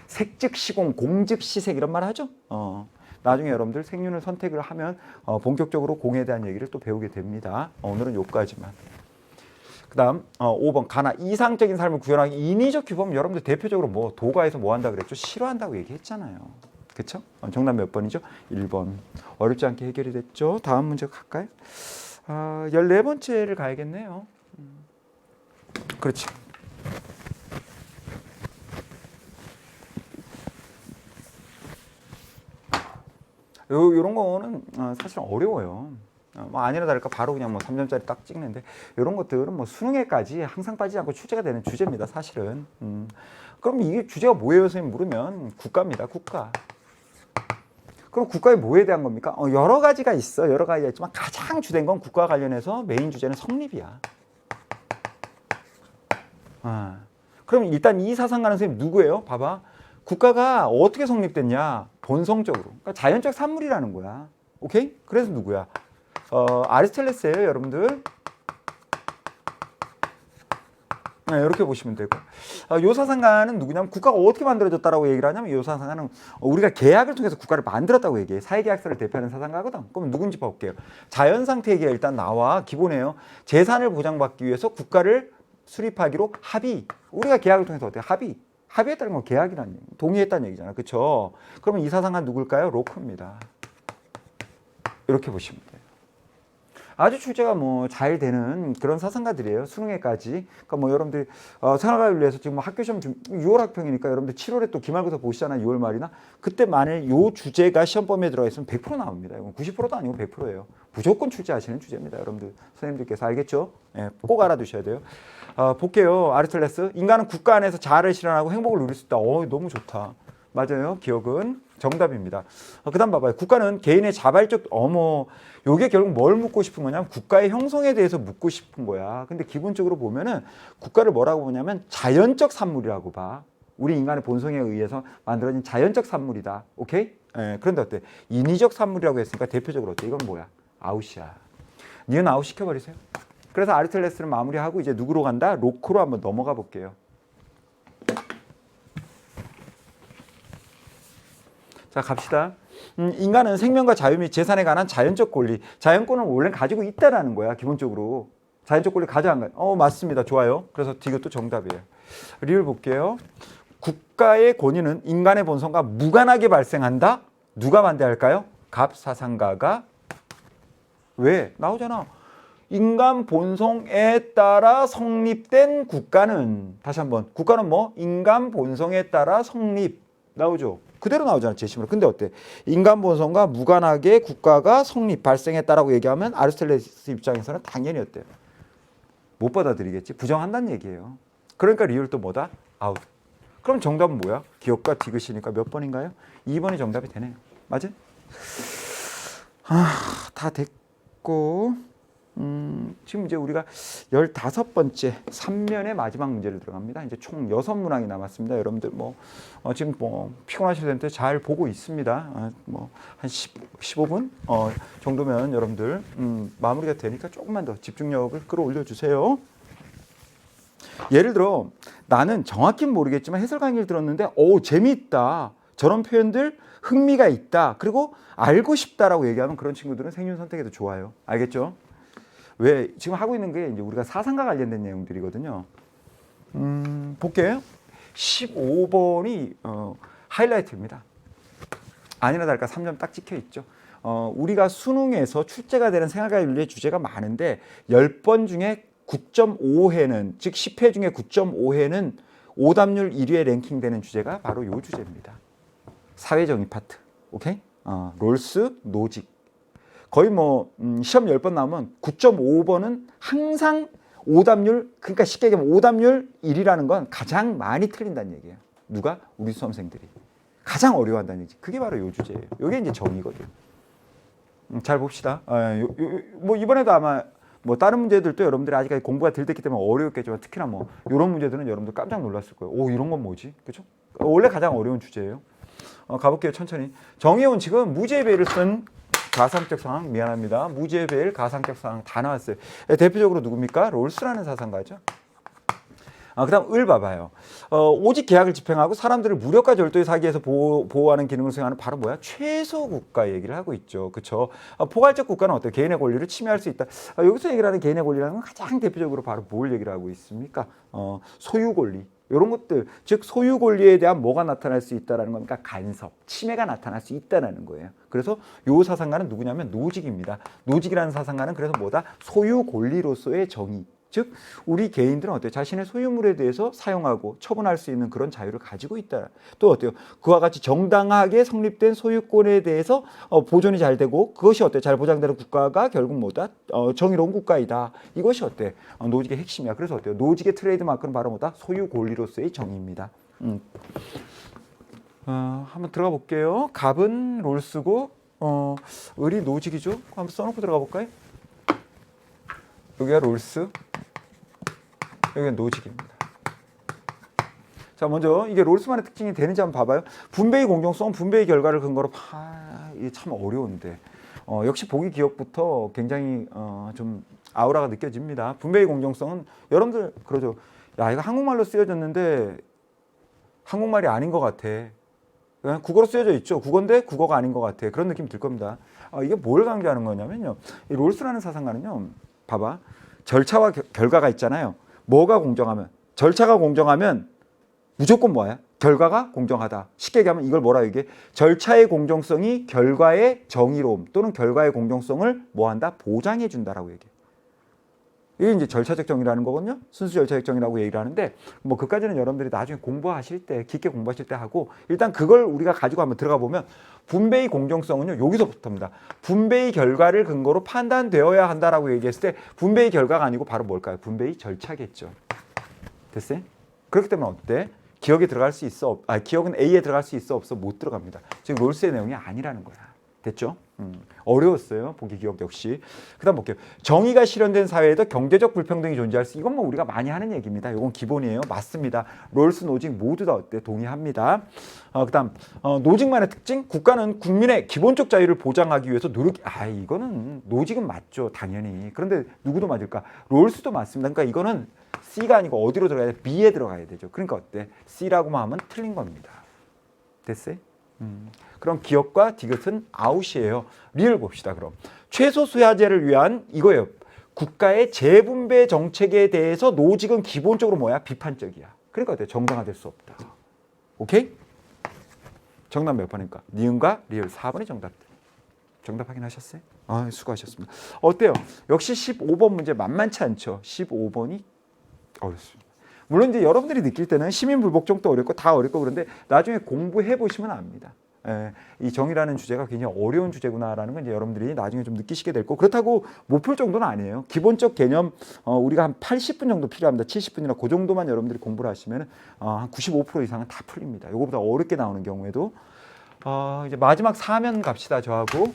색즉 시공, 공즉 시색 이런 말 하죠? 나중에 여러분들 생륜을 선택을 하면 본격적으로 공에 대한 얘기를 또 배우게 됩니다. 오늘은 여기까지만. 그 다음 5번 가나 이상적인 삶을 구현하기 인위적 규범 여러분들 대표적으로 뭐 도가에서 뭐 한다 그랬죠? 싫어한다고 얘기했잖아요. 그쵸? 정답 몇 번이죠? 1번. 어렵지 않게 해결이 됐죠? 다음 문제 갈까요? 14번째를 가야겠네요. 그렇지. 요런 거는 사실 어려워요. 뭐 아니나 다를까 바로 그냥 뭐 3점짜리 딱 찍는데 이런 것들은 뭐 수능에까지 항상 빠지지 않고 출제가 되는 주제입니다. 사실은. 그럼 이게 주제가 뭐예요? 선생님 물으면 국가입니다. 국가. 그럼 국가의 뭐에 대한 겁니까? 여러 가지가 있어. 여러 가지가 있지만 가장 주된 건 국가와 관련해서 메인 주제는 성립이야. 그럼 일단 이 사상가는 선생님 누구예요? 봐봐. 국가가 어떻게 성립됐냐? 본성적으로. 그러니까 자연적 산물이라는 거야. 오케이? 그래서 누구야? 아리스토텔레스예요, 여러분들. 네, 이렇게 보시면 되고. 요 사상가는 누구냐면 국가가 어떻게 만들어졌다라고 얘기를 하냐면 요 사상가는 우리가 계약을 통해서 국가를 만들었다고 얘기해. 사회계약서를 대표하는 사상가거든. 그럼 누군지 볼게요. 자연상태 얘기가 일단 나와. 기본이에요. 재산을 보장받기 위해서 국가를 수립하기로 합의. 우리가 계약을 통해서 어때요? 합의. 합의했다는 건 계약이라는 얘기. 동의했다는 얘기잖아. 그렇죠? 그러면 이 사상가 누굴까요? 로크입니다. 이렇게 보시면 돼요. 아주 출제가 뭐 잘 되는 그런 사상가들이에요. 수능에까지. 그러니까 뭐 여러분들이 생활과 윤리에서 지금 뭐 학교 시험 6월 학평이니까 여러분들 7월에 또 기말고사 보시잖아요. 6월 말이나. 그때 만일 요 주제가 시험 범위에 들어가 있으면 100% 나옵니다. 이건 90%도 아니고 100%예요. 무조건 출제하시는 주제입니다. 여러분들 선생님들께서 알겠죠? 예, 꼭 알아두셔야 돼요. 볼게요. 아리스토텔레스. 인간은 국가 안에서 자아를 실현하고 행복을 누릴 수 있다. 너무 좋다. 맞아요. 기억은 정답입니다. 그 다음 봐봐요. 국가는 개인의 자발적 요게 결국 뭘 묻고 싶은 거냐면 국가의 형성에 대해서 묻고 싶은 거야. 근데 기본적으로 보면은 국가를 뭐라고 보냐면 자연적 산물이라고 봐. 우리 인간의 본성에 의해서 만들어진 자연적 산물이다. 오케이? 예, 그런데 어때? 인위적 산물이라고 했으니까 대표적으로 어때? 이건 뭐야? 아웃이야. 니은 아웃 시켜버리세요. 그래서 아리스토텔레스를 마무리하고 이제 누구로 간다? 로크로 한번 넘어가 볼게요. 자, 갑시다. 인간은 생명과 자유 및 재산에 관한 자연적 권리, 자연권을 원래 가지고 있다라는 거야. 기본적으로 자연적 권리 가져 안 가. 맞습니다. 좋아요. 그래서 이것도 정답이에요. 리를 볼게요. 국가의 권위는 인간의 본성과 무관하게 발생한다. 누가 반대할까요? 갑사상가가. 왜? 나오잖아. 인간 본성에 따라 성립된 국가는, 다시 한번, 국가는 뭐? 인간 본성에 따라 성립. 나오죠. 그대로 나오잖아, 제시문으로. 근데 어때? 인간 본성과 무관하게 국가가 성립, 발생했다라고 얘기하면 아리스토텔레스 입장에서는 당연히 어때요? 못 받아들이겠지. 부정한다는 얘기예요. 그러니까 리얼 또 뭐다? 아웃. 그럼 정답은 뭐야? 기억과 디귿이니까 몇 번인가요? 2번이 정답이 되네요. 맞아? 다 됐고, 지금 이제 우리가 15번째 3면의 마지막 문제를 들어갑니다. 이제 총 6문항이 남았습니다. 여러분들 지금 피곤하실 텐데 잘 보고 있습니다. 한 15분 정도면 여러분들 마무리가 되니까 조금만 더 집중력을 끌어올려 주세요. 예를 들어 나는 정확히는 모르겠지만 해설 강의를 들었는데 재미있다. 저런 표현들 흥미가 있다. 그리고 알고 싶다라고 얘기하면 그런 친구들은 생윤 선택에도 좋아요. 알겠죠? 왜 지금 하고 있는 게 이제 우리가 사상과 관련된 내용들이거든요. 볼게요. 15번이 하이라이트입니다. 아니나 다를까 3점 딱 찍혀 있죠. 우리가 수능에서 출제가 되는 생활과 윤리의 주제가 많은데 10번 중에 9.5회는 즉 10회 중에 9.5회는 오답률 1위에 랭킹되는 주제가 바로 이 주제입니다. 사회정의 파트. 오케이? 롤스, 노직. 거의 시험 10번 나오면 9.5번은 항상 오답률, 그러니까 쉽게 얘기하면 오답률 1이라는 건 가장 많이 틀린다는 얘기예요. 누가? 우리 수험생들이. 가장 어려워한다는 얘기. 그게 바로 요 주제예요. 이게 이제 정의거든요. 잘 봅시다. 이번에도 아마 다른 문제들도 여러분들이 아직까지 공부가 덜 됐기 때문에 어려웠겠지만 특히나 이런 문제들은 여러분들 깜짝 놀랐을 거예요. 이런 건 뭐지? 그렇죠? 원래 가장 어려운 주제예요. 가볼게요. 천천히. 정의의 원칙은 무죄의 배를 쓴 가상적 상황, 미안합니다. 무죄의 배일 가상적 상황 다 나왔어요. 대표적으로 누굽니까? 롤스라는 사상가죠. 그다음 을 봐봐요. 오직 계약을 집행하고 사람들을 무력과 절도의 사기에서 보호하는 기능을 수행하는 바로 뭐야? 최소 국가 얘기를 하고 있죠. 그렇죠? 포괄적 국가는 어때요? 개인의 권리를 침해할 수 있다. 여기서 얘기를 하는 개인의 권리라는 건 가장 대표적으로 바로 뭘 얘기를 하고 있습니까? 소유 권리. 이런 것들, 즉 소유 권리에 대한 뭐가 나타날 수 있다라는 겁니까? 간섭, 침해가 나타날 수 있다라는 거예요. 그래서 요 사상가는 누구냐면 노직입니다. 노직이라는 사상가는 그래서 뭐다? 소유 권리로서의 정의. 즉 우리 개인들은 어때요? 자신의 소유물에 대해서 사용하고 처분할 수 있는 그런 자유를 가지고 있다. 또 어때요? 그와 같이 정당하게 성립된 소유권에 대해서 보존이 잘 되고 그것이 어때요? 잘 보장되는 국가가 결국 뭐다? 정의로운 국가이다. 이것이 어때? 노직의 핵심이야. 그래서 어때요? 노직의 트레이드 마크는 바로 뭐다? 소유 권리로서의 정의입니다. 한번 들어가 볼게요. 갑은 롤스고 을이 노직이죠. 한번 써놓고 들어가 볼까요? 여기가 롤스, 여기가 노직입니다. 자, 먼저 이게 롤스만의 특징이 되는지 한번 봐봐요. 분배의 공정성, 분배의 결과를 근거로 이게 참 어려운데 역시 보기 기억부터 굉장히 좀 아우라가 느껴집니다. 분배의 공정성은 여러분들 그러죠. 야, 이거 한국말로 쓰여졌는데 한국말이 아닌 것 같아. 그냥 국어로 쓰여져 있죠. 국어인데 국어가 아닌 것 같아. 그런 느낌 들 겁니다. 이게 뭘 강조하는 거냐면요. 이 롤스라는 사상가는요. 봐봐. 절차와 결과가 있잖아요. 뭐가 공정하면? 절차가 공정하면 무조건 뭐야? 결과가 공정하다. 쉽게 얘기하면 이걸 뭐라 얘기해? 절차의 공정성이 결과의 정의로움 또는 결과의 공정성을 뭐한다? 보장해 준다라고 얘기해. 이게 이제 절차적 정의라는 거거든요. 순수 절차적 정의라고 얘기를 하는데 뭐 그까지는 여러분들이 나중에 공부하실 때 깊게 공부하실 때 하고 일단 그걸 우리가 가지고 한번 들어가 보면 분배의 공정성은요. 여기서부터입니다. 분배의 결과를 근거로 판단되어야 한다라고 얘기했을 때 분배의 결과가 아니고 바로 뭘까요? 분배의 절차겠죠. 됐어요? 그렇기 때문에 어때? 기억에 들어갈 수 있어? 기억은 A에 들어갈 수 있어? 없어? 못 들어갑니다. 지금 롤스의 내용이 아니라는 거야. 됐죠? 어려웠어요. 보기 기억 역시. 그 다음 볼게요. 정의가 실현된 사회에도 경제적 불평등이 존재할 수 이건 뭐 우리가 많이 하는 얘기입니다. 이건 기본이에요. 맞습니다. 롤스 노직 모두 다 어때? 동의합니다. 그 다음 노직만의 특징? 국가는 국민의 기본적 자유를 보장하기 위해서 이거는 노직은 맞죠. 당연히. 그런데 누구도 맞을까? 롤스도 맞습니다. 그러니까 이거는 C가 아니고 어디로 들어가야 돼? B에 들어가야 되죠. 그러니까 어때? C라고만 하면 틀린 겁니다. 됐어요? 그럼 기업과 디귿은 아웃이에요. 리을 봅시다. 그럼 최소 수혜제를 위한 이거예요. 국가의 재분배 정책에 대해서 노직은 기본적으로 뭐야? 비판적이야. 그러니까 어때? 정당화될 수 없다. 오케이? 정답 몇 번입니까? 니은과 리을 4번이 정답. 정답 확인하셨어요? 수고하셨습니다. 어때요? 역시 15번 문제 만만치 않죠? 15번이 어렵습니다. 물론 이제 여러분들이 느낄 때는 시민불복종도 어렵고 다 어렵고 그런데 나중에 공부해 보시면 압니다. 이 정의라는 주제가 굉장히 어려운 주제구나라는 건 이제 여러분들이 나중에 좀 느끼시게 될 거고 그렇다고 못 풀 정도는 아니에요. 기본적 개념 우리가 한 80분 정도 필요합니다. 70분이나 그 정도만 여러분들이 공부를 하시면 한 95% 이상은 다 풀립니다. 이거보다 어렵게 나오는 경우에도 이제 마지막 사면 갑시다. 저하고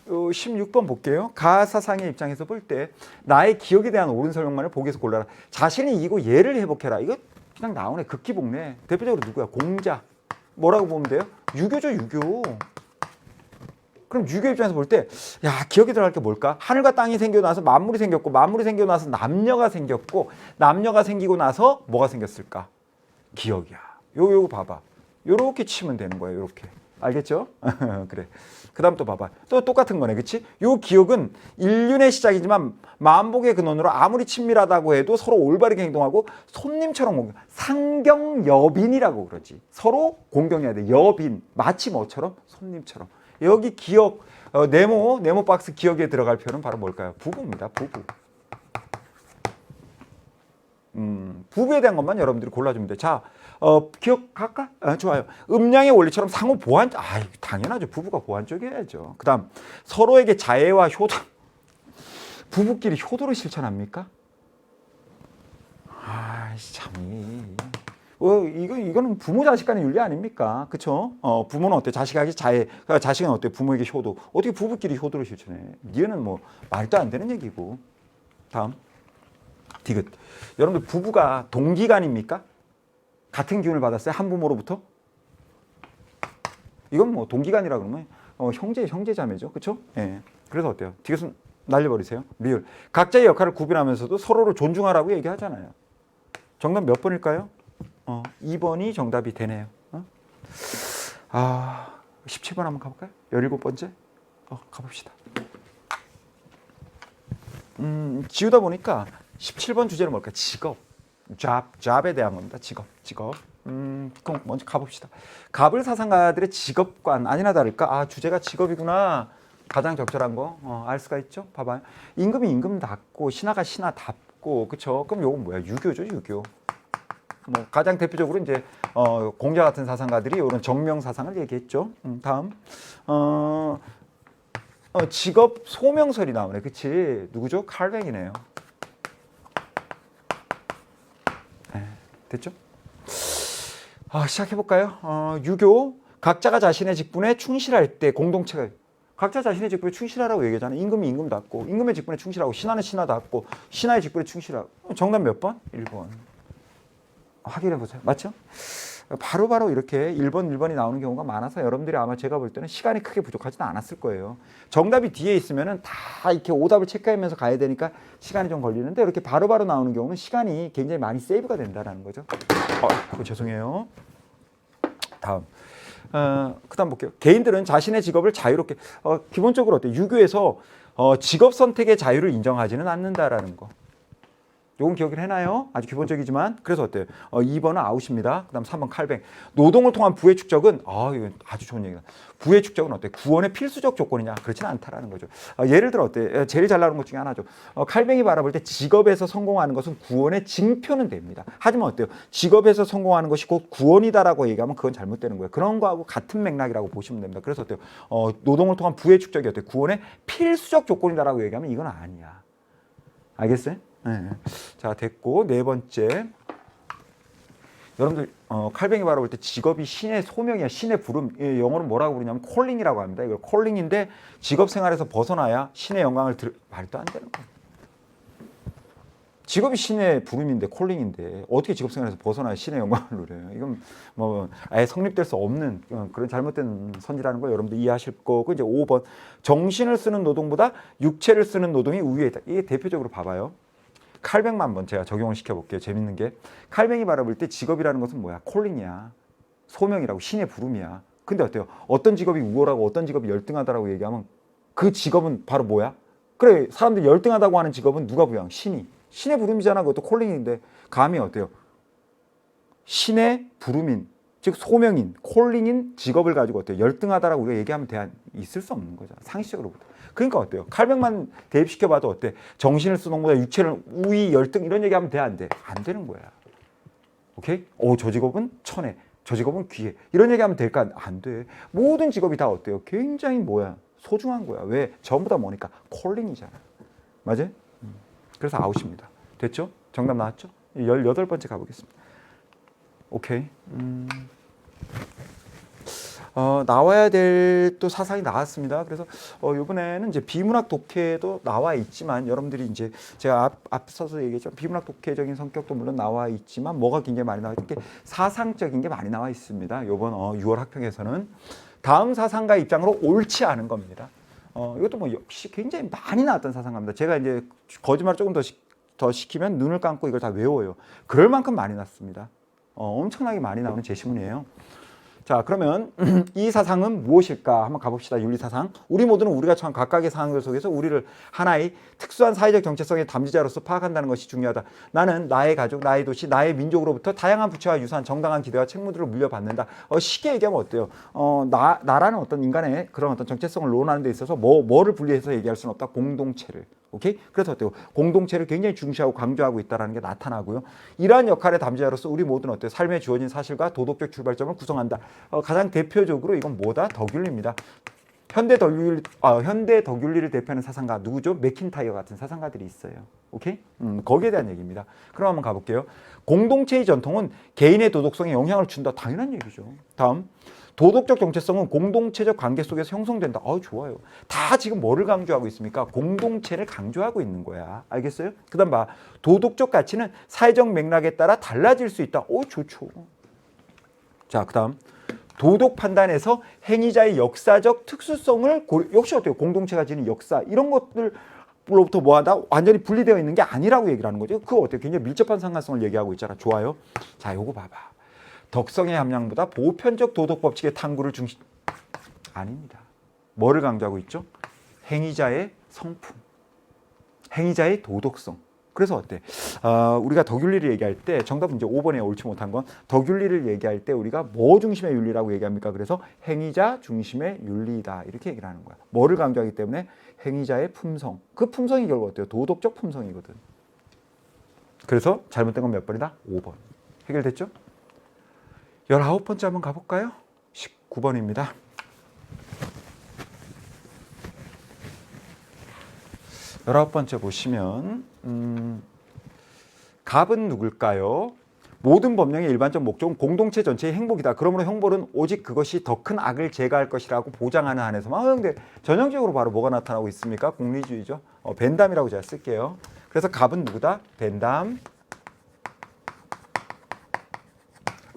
16번 볼게요. 가사상의 입장에서 볼 때 나의 기억에 대한 옳은 설명만을 보기에서 골라라. 자신이 이기고 예를 회복해라. 이거 그냥 나오네. 극기복네. 대표적으로 누구야? 공자. 뭐라고 보면 돼요? 유교죠. 유교. 그럼 유교 입장에서 볼 때 기억에 들어갈 게 뭘까? 하늘과 땅이 생겨나서 만물이 생겼고 만물이 생겨나서 남녀가 생겼고 남녀가 생기고 나서 뭐가 생겼을까? 기억이야. 요거 봐봐. 요렇게 치면 되는 거예요. 요렇게. 알겠죠? 그래. 그 다음 또 봐봐. 또 똑같은 거네. 그치? 요 기억은 인륜의 시작이지만 만복의 근원으로 아무리 친밀하다고 해도 서로 올바르게 행동하고 손님처럼 공경. 상경여빈이라고 그러지. 서로 공경해야 돼. 여빈. 마치 뭐처럼? 손님처럼. 여기 기억, 네모 박스 기억에 들어갈 표현은 바로 뭘까요? 부부입니다. 부부. 부부에 대한 것만 여러분들이 골라주면 돼. 자, 기억할까? 좋아요. 음양의 원리처럼 상호 보완, 당연하죠. 부부가 보완적이어야죠. 그 다음, 서로에게 자애와 효도. 부부끼리 효도를 실천합니까? 참. 이거는 부모 자식 간의 윤리 아닙니까? 그쵸? 부모는 어때? 자식에게 자애, 자식은 어때? 부모에게 효도. 어떻게 부부끼리 효도를 실천해? 니는 뭐, 말도 안 되는 얘기고. 다음. 디귿. 여러분들 부부가 동기간입니까? 같은 기운을 받았어요? 한 부모로부터? 이건 뭐 동기간이라 그러면 형제자매죠. 그렇죠? 예. 그래서 어때요? 디귿은 날려버리세요. 미을. 각자의 역할을 구분하면서도 서로를 존중하라고 얘기하잖아요. 정답 몇 번일까요? 2번이 정답이 되네요. 17번 한번 가볼까요? 17번째? 가봅시다. 지우다 보니까 17번 주제는 뭘까요? 직업. 잡에 대한 겁니다. 직업. 그럼 먼저 가봅시다. 갑을 사상가들의 직업관 아니나 다를까? 주제가 직업이구나. 가장 적절한 거 알 수가 있죠. 봐봐요. 임금이 임금답고 신하가 신하답고 그쵸? 그럼 요건 뭐야? 유교죠, 유교. 뭐 가장 대표적으로 이제 공자 같은 사상가들이 이런 정명 사상을 얘기했죠. 다음 직업 소명설이 나오네. 그치? 누구죠? 칼뱅이네요. 됐죠? 시작해볼까요? 유교. 각자가 자신의 직분에 충실할 때 공동체가 각자 자신의 직분에 충실하라고 얘기하잖아요. 임금이 임금답고 임금의 직분에 충실하고 신하는 신하답고 신하의 직분에 충실하고. 정답 몇 번? 1번. 확인해보세요. 맞죠? 바로바로 이렇게 1번이 나오는 경우가 많아서 여러분들이 아마 제가 볼 때는 시간이 크게 부족하지는 않았을 거예요. 정답이 뒤에 있으면은 다 이렇게 오답을 체크하면서 가야 되니까 시간이 좀 걸리는데 이렇게 바로바로 나오는 경우는 시간이 굉장히 많이 세이브가 된다는 거죠. 죄송해요. 다음. 그 다음 볼게요. 개인들은 자신의 직업을 자유롭게, 기본적으로 어때요? 유교에서 직업 선택의 자유를 인정하지는 않는다라는 거. 요건 기억을 해놔요. 아주 기본적이지만. 그래서 어때요? 2번은 아웃입니다. 그 다음 3번 칼뱅. 노동을 통한 부의 축적은, 이거 아주 좋은 얘기다. 부의 축적은 어때요? 구원의 필수적 조건이냐? 그렇지는 않다라는 거죠. 예를 들어 어때요? 제일 잘 나오는 것 중에 하나죠. 칼뱅이 바라볼 때 직업에서 성공하는 것은 구원의 징표는 됩니다. 하지만 어때요? 직업에서 성공하는 것이 곧 구원이다라고 얘기하면 그건 잘못되는 거예요. 그런 거하고 같은 맥락이라고 보시면 됩니다. 그래서 어때요? 노동을 통한 부의 축적이 어때요? 구원의 필수적 조건이다라고 얘기하면 이건 아니야. 알겠어요? 네. 자, 됐고 네 번째. 여러분들 칼뱅이 바라볼 때 직업이 신의 소명이야. 신의 부름. 영어로 뭐라고 부르냐면 콜링이라고 합니다. 이걸 콜링인데 직업 생활에서 벗어나야 신의 영광을 말도 안 되는 거예요. 직업이 신의 부름인데 콜링인데 어떻게 직업 생활에서 벗어나야 신의 영광을 누려요. 이건 뭐 아예 성립될 수 없는 그런 잘못된 선지라는 걸 여러분들 이해하실 거고. 이제 5번. 정신을 쓰는 노동보다 육체를 쓰는 노동이 우위에 있다. 이게 대표적으로 봐봐요. 칼뱅만 한번 제가 적용을 시켜볼게요. 재밌는 게 칼뱅이 바라볼 때 직업이라는 것은 뭐야? 콜링이야. 소명이라고 신의 부름이야. 근데 어때요? 어떤 직업이 우월하고 어떤 직업이 열등하다라고 얘기하면 그 직업은 바로 뭐야? 그래, 사람들이 열등하다고 하는 직업은 누가 부여한? 신이. 신의 부름이잖아. 그것도 콜링인데 감히 어때요? 신의 부름인, 즉 소명인, 콜링인 직업을 가지고 어때요? 열등하다라고 우리가 얘기하면 있을 수 없는 거죠. 상식적으로부터. 그러니까 어때요? 칼뱅만 대입시켜봐도 어때? 정신을 쓰는 것보다 육체를 우위, 열등 이런 얘기하면 돼? 안 돼? 안 되는 거야. 오케이? 저 직업은 천해. 저 직업은 귀해. 이런 얘기하면 될까? 안 돼. 모든 직업이 다 어때요? 굉장히 뭐야? 소중한 거야. 왜? 전부 다 뭐니까? 콜링이잖아. 맞아요? 그래서 아웃입니다. 됐죠? 정답 나왔죠? 18번째 가보겠습니다. 오케이. 나와야 될 또 사상이 나왔습니다. 그래서 이번에는 이제 비문학 독해도 나와 있지만 여러분들이 이제 제가 앞서서 얘기했죠. 비문학 독해적인 성격도 물론 나와 있지만 뭐가 굉장히 많이 나와 있는 게 사상적인 게 많이 나와 있습니다. 이번 6월 학평에서는 다음 사상가 입장으로 옳지 않은 겁니다. 이것도 뭐 역시 굉장히 많이 나왔던 사상가입니다. 제가 이제 거짓말 조금 더 시키면 눈을 감고 이걸 다 외워요. 그럴 만큼 많이 났습니다. 엄청나게 많이 나오는 제시문이에요. 자, 그러면 이 사상은 무엇일까? 한번 가봅시다. 윤리사상. 우리 모두는 우리가 처한 각각의 상황들 속에서 우리를 하나의 특수한 사회적 정체성의 담지자로서 파악한다는 것이 중요하다. 나는 나의 가족, 나의 도시, 나의 민족으로부터 다양한 부채와 유산, 정당한 기대와 책무들을 물려받는다. 쉽게 얘기하면 어때요? 나라는 어떤 인간의 그런 어떤 정체성을 논하는 데 있어서 뭐를 분리해서 얘기할 수는 없다. 공동체를. 오케이? 그래서 어때요? 공동체를 굉장히 중시하고 강조하고 있다는 게 나타나고요. 이러한 역할의 담지자로서 우리 모두는 어때요? 삶에 주어진 사실과 도덕적 출발점을 구성한다. 가장 대표적으로 이건 뭐다? 덕윤리입니다. 현대 덕윤리를 대표하는 사상가 누구죠? 맥킨타이어 같은 사상가들이 있어요. 오케이? 거기에 대한 얘기입니다. 그럼 한번 가볼게요. 공동체의 전통은 개인의 도덕성에 영향을 준다. 당연한 얘기죠. 다음. 도덕적 정체성은 공동체적 관계 속에서 형성된다. 좋아요. 다 지금 뭐를 강조하고 있습니까? 공동체를 강조하고 있는 거야. 알겠어요? 그 다음 봐. 도덕적 가치는 사회적 맥락에 따라 달라질 수 있다. 좋죠. 자, 그 다음. 도덕 판단에서 행위자의 역사적 특수성을 역시 어때요? 공동체가 지닌 역사 이런 것들 로부터 뭐하다 완전히 분리되어 있는 게 아니라고 얘기를 하는 거죠. 그거 어때요? 굉장히 밀접한 상관성을 얘기하고 있잖아. 좋아요. 자, 요거 봐봐. 덕성의 함량보다 보편적 도덕 법칙의 탐구를 중시 아닙니다. 뭐를 강조하고 있죠? 행위자의 성품, 행위자의 도덕성. 그래서 어때? 우리가 덕윤리를 얘기할 때 정답은 이제 5번에 옳지 못한 건 덕윤리를 얘기할 때 우리가 뭐 중심의 윤리라고 얘기합니까? 그래서 행위자 중심의 윤리다 이렇게 얘기를 하는 거야. 뭐를 강조하기 때문에 행위자의 품성. 그 품성이 결국 어때요? 도덕적 품성이거든. 그래서 잘못된 건 몇 번이다? 5번. 해결됐죠? 19번째 한번 가볼까요? 19번입니다. 19번째 보시면 갑은 누굴까요? 모든 법령의 일반적 목적은 공동체 전체의 행복이다. 그러므로 형벌은 오직 그것이 더 큰 악을 제거할 것이라고 보장하는 한에서만. 근데 전형적으로 바로 뭐가 나타나고 있습니까? 공리주의죠. 벤담이라고 제가 쓸게요. 그래서 갑은 누구다? 벤담.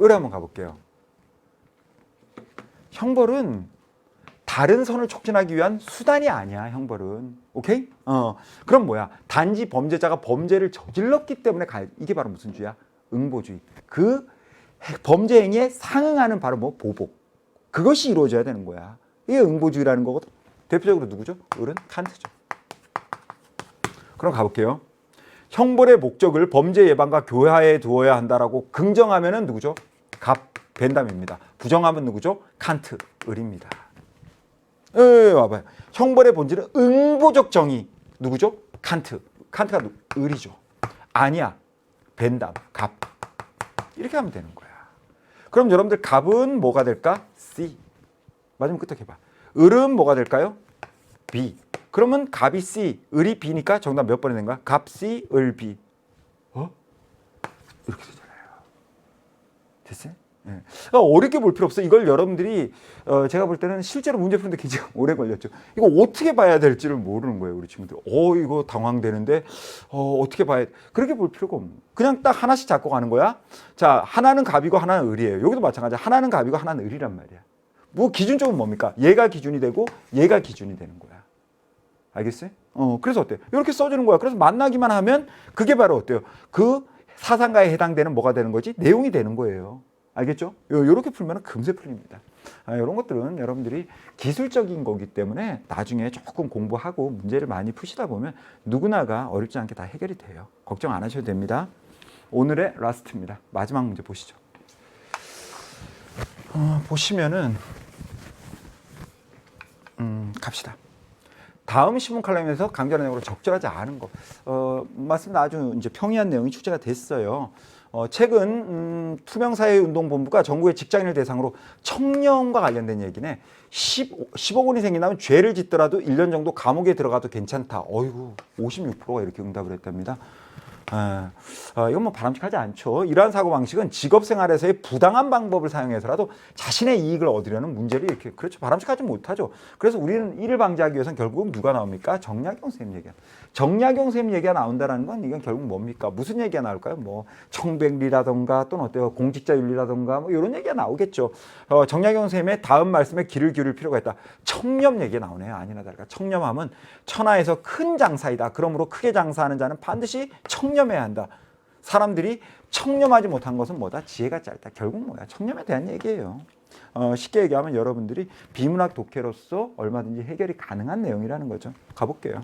을에 한번 가볼게요. 형벌은 다른 선을 촉진하기 위한 수단이 아니야. 형벌은. 오케이? 그럼 뭐야? 단지 범죄자가 범죄를 저질렀기 때문에 이게 바로 무슨 주의야? 응보주의. 그 범죄 행위에 상응하는 바로 뭐 보복. 그것이 이루어져야 되는 거야. 이게 응보주의라는 거거든. 대표적으로 누구죠? 을은 칸트죠. 그럼 가볼게요. 형벌의 목적을 범죄 예방과 교화에 두어야 한다라고 긍정하면은 누구죠? 갑, 벤담입니다. 부정하면 누구죠? 칸트, 을입니다. 와봐요. 형벌의 본질은 응보적 정의. 누구죠? 칸트. 칸트가 을이죠. 아니야. 벤담, 갑. 이렇게 하면 되는 거야. 그럼 여러분들 갑은 뭐가 될까? C. 맞으면 끄떡해봐. 을은 뭐가 될까요? B. 그러면 갑이 C, 을이 B니까 정답 몇 번이 된 거야? 갑 C, 을 B. 이렇게 되잖아요. 됐어요? 네. 어렵게 볼 필요 없어. 이걸 여러분들이 제가 볼 때는 실제로 문제 푸는데 굉장히 오래 걸렸죠. 이거 어떻게 봐야 될지를 모르는 거예요, 우리 친구들. 이거 당황되는데 어떻게 봐야 그렇게 볼 필요가 없는. 그냥 딱 하나씩 잡고 가는 거야. 자, 하나는 갑이고 하나는 을이에요. 여기도 마찬가지야. 하나는 갑이고 하나는 을이란 말이야. 뭐 기준적으로 뭡니까? 얘가 기준이 되고 얘가 기준이 되는 거야. 알겠어요? 그래서 어때요? 이렇게 써주는 거야. 그래서 만나기만 하면 그게 바로 어때요? 그 사상가에 해당되는 뭐가 되는 거지? 내용이 되는 거예요. 알겠죠? 이렇게 풀면 금세 풀립니다. 이런 것들은 여러분들이 기술적인 거기 때문에 나중에 조금 공부하고 문제를 많이 푸시다 보면 누구나가 어렵지 않게 다 해결이 돼요. 걱정 안 하셔도 됩니다. 오늘의 라스트입니다. 마지막 문제 보시죠. 보시면은 갑시다. 다음 신문 칼럼에서 강조하는 내용으로 적절하지 않은 거. 맞습니다. 아주 이제 평이한 내용이 출제가 됐어요. 최근 투명사회운동본부가 전국의 직장인을 대상으로 청렴과 관련된 얘기네. 10억 원이 생긴다면 죄를 짓더라도 1년 정도 감옥에 들어가도 괜찮다. 어이구, 56%가 이렇게 응답을 했답니다. 이건 뭐 바람직하지 않죠. 이러한 사고방식은 직업생활에서의 부당한 방법을 사용해서라도 자신의 이익을 얻으려는 문제를 이렇게 그렇죠. 바람직하지 못하죠. 그래서 우리는 이를 방지하기 위해서는 결국은 누가 나옵니까? 정약용 선생님 얘기야. 정약용 선생님 얘기가 나온다는 건 이건 결국 뭡니까? 무슨 얘기가 나올까요? 뭐 청백리라던가 또는 어때요? 공직자윤리라던가 뭐 이런 얘기가 나오겠죠. 정약용 선생님의 다음 말씀에 귀를 기울일 필요가 있다. 청렴 얘기가 나오네요. 아니나 다를까. 청렴함은 천하에서 큰 장사이다. 그러므로 크게 장사하는 자는 반드시 청렴해야 한다. 사람들이 청렴하지 못한 것은 뭐다? 지혜가 짧다. 결국 뭐야? 청렴에 대한 얘기예요. 쉽게 얘기하면 여러분들이 비문학 독해로서 얼마든지 해결이 가능한 내용이라는 거죠. 가볼게요.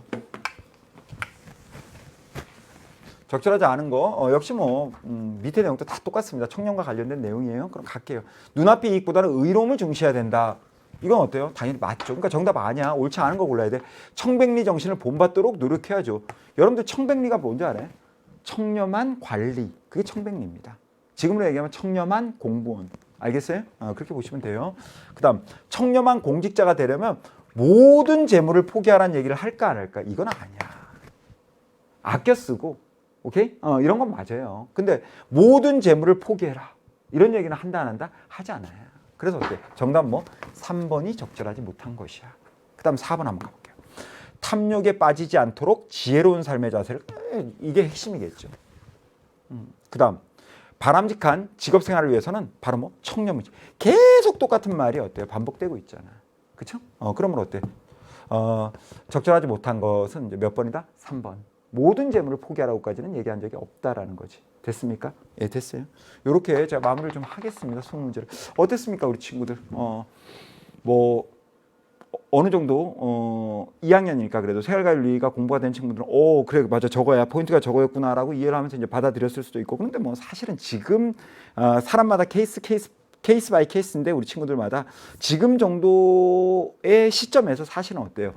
적절하지 않은 거 역시 뭐 밑에 내용도 다 똑같습니다. 청렴과 관련된 내용이에요. 그럼 갈게요. 눈앞의 이익보다는 의로움을 중시해야 된다. 이건 어때요? 당연히 맞죠. 그러니까 정답 아니야. 옳지 않은 거 골라야 돼. 청백리 정신을 본받도록 노력해야죠. 여러분들 청백리가 뭔지 알아요? 청렴한 관리. 그게 청백리입니다. 지금으로 얘기하면 청렴한 공무원. 알겠어요? 그렇게 보시면 돼요. 그 다음 청렴한 공직자가 되려면 모든 재물을 포기하라는 얘기를 할까 안 할까? 이건 아니야. 아껴 쓰고 오케이? 이런 건 맞아요. 근데 모든 재물을 포기해라. 이런 얘기는 한다 안 한다? 하지 않아요. 그래서 어때? 정답 뭐? 3번이 적절하지 못한 것이야. 그 다음 4번 한번 가볼게요. 탐욕에 빠지지 않도록 지혜로운 삶의 자세를 이게 핵심이겠죠. 그 다음 바람직한 직업생활을 위해서는 바로 뭐? 청렴이지. 계속 똑같은 말이 어때요? 반복되고 있잖아. 그쵸? 그러면 어때? 적절하지 못한 것은 이제 몇 번이다? 3번. 모든 재물을 포기하라고까지는 얘기한 적이 없다라는 거지. 됐습니까? 예, 됐어요. 이렇게 제가 마무리를 좀 하겠습니다. 수능 문제를. 어땠습니까, 우리 친구들? 뭐 어느 정도 2학년이니까 그래도 생활과윤리가 공부가 된 친구들은 그래 맞아 저거야 포인트가 저거였구나라고 이해를 하면서 이제 받아들였을 수도 있고 그런데 뭐 사실은 지금 사람마다 케이스 바이 케이스인데 우리 친구들마다 지금 정도의 시점에서 사실은 어때요?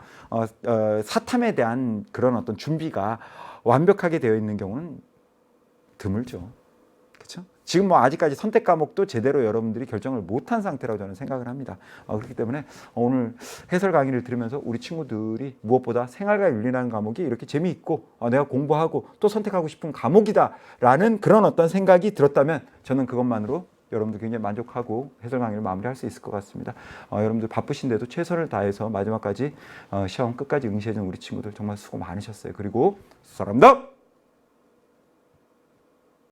사탐에 대한 그런 어떤 준비가 완벽하게 되어 있는 경우는 드물죠. 그렇죠? 지금 뭐 아직까지 선택 과목도 제대로 여러분들이 결정을 못한 상태라고 저는 생각을 합니다. 그렇기 때문에 오늘 해설 강의를 들으면서 우리 친구들이 무엇보다 생활과 윤리라는 과목이 이렇게 재미있고 내가 공부하고 또 선택하고 싶은 과목이다라는 그런 어떤 생각이 들었다면 저는 그것만으로 여러분들 굉장히 만족하고 해설 강의를 마무리할 수 있을 것 같습니다. 여러분들 바쁘신데도 최선을 다해서 마지막까지 시험 끝까지 응시해준 우리 친구들 정말 수고 많으셨어요. 그리고 사랑합니다.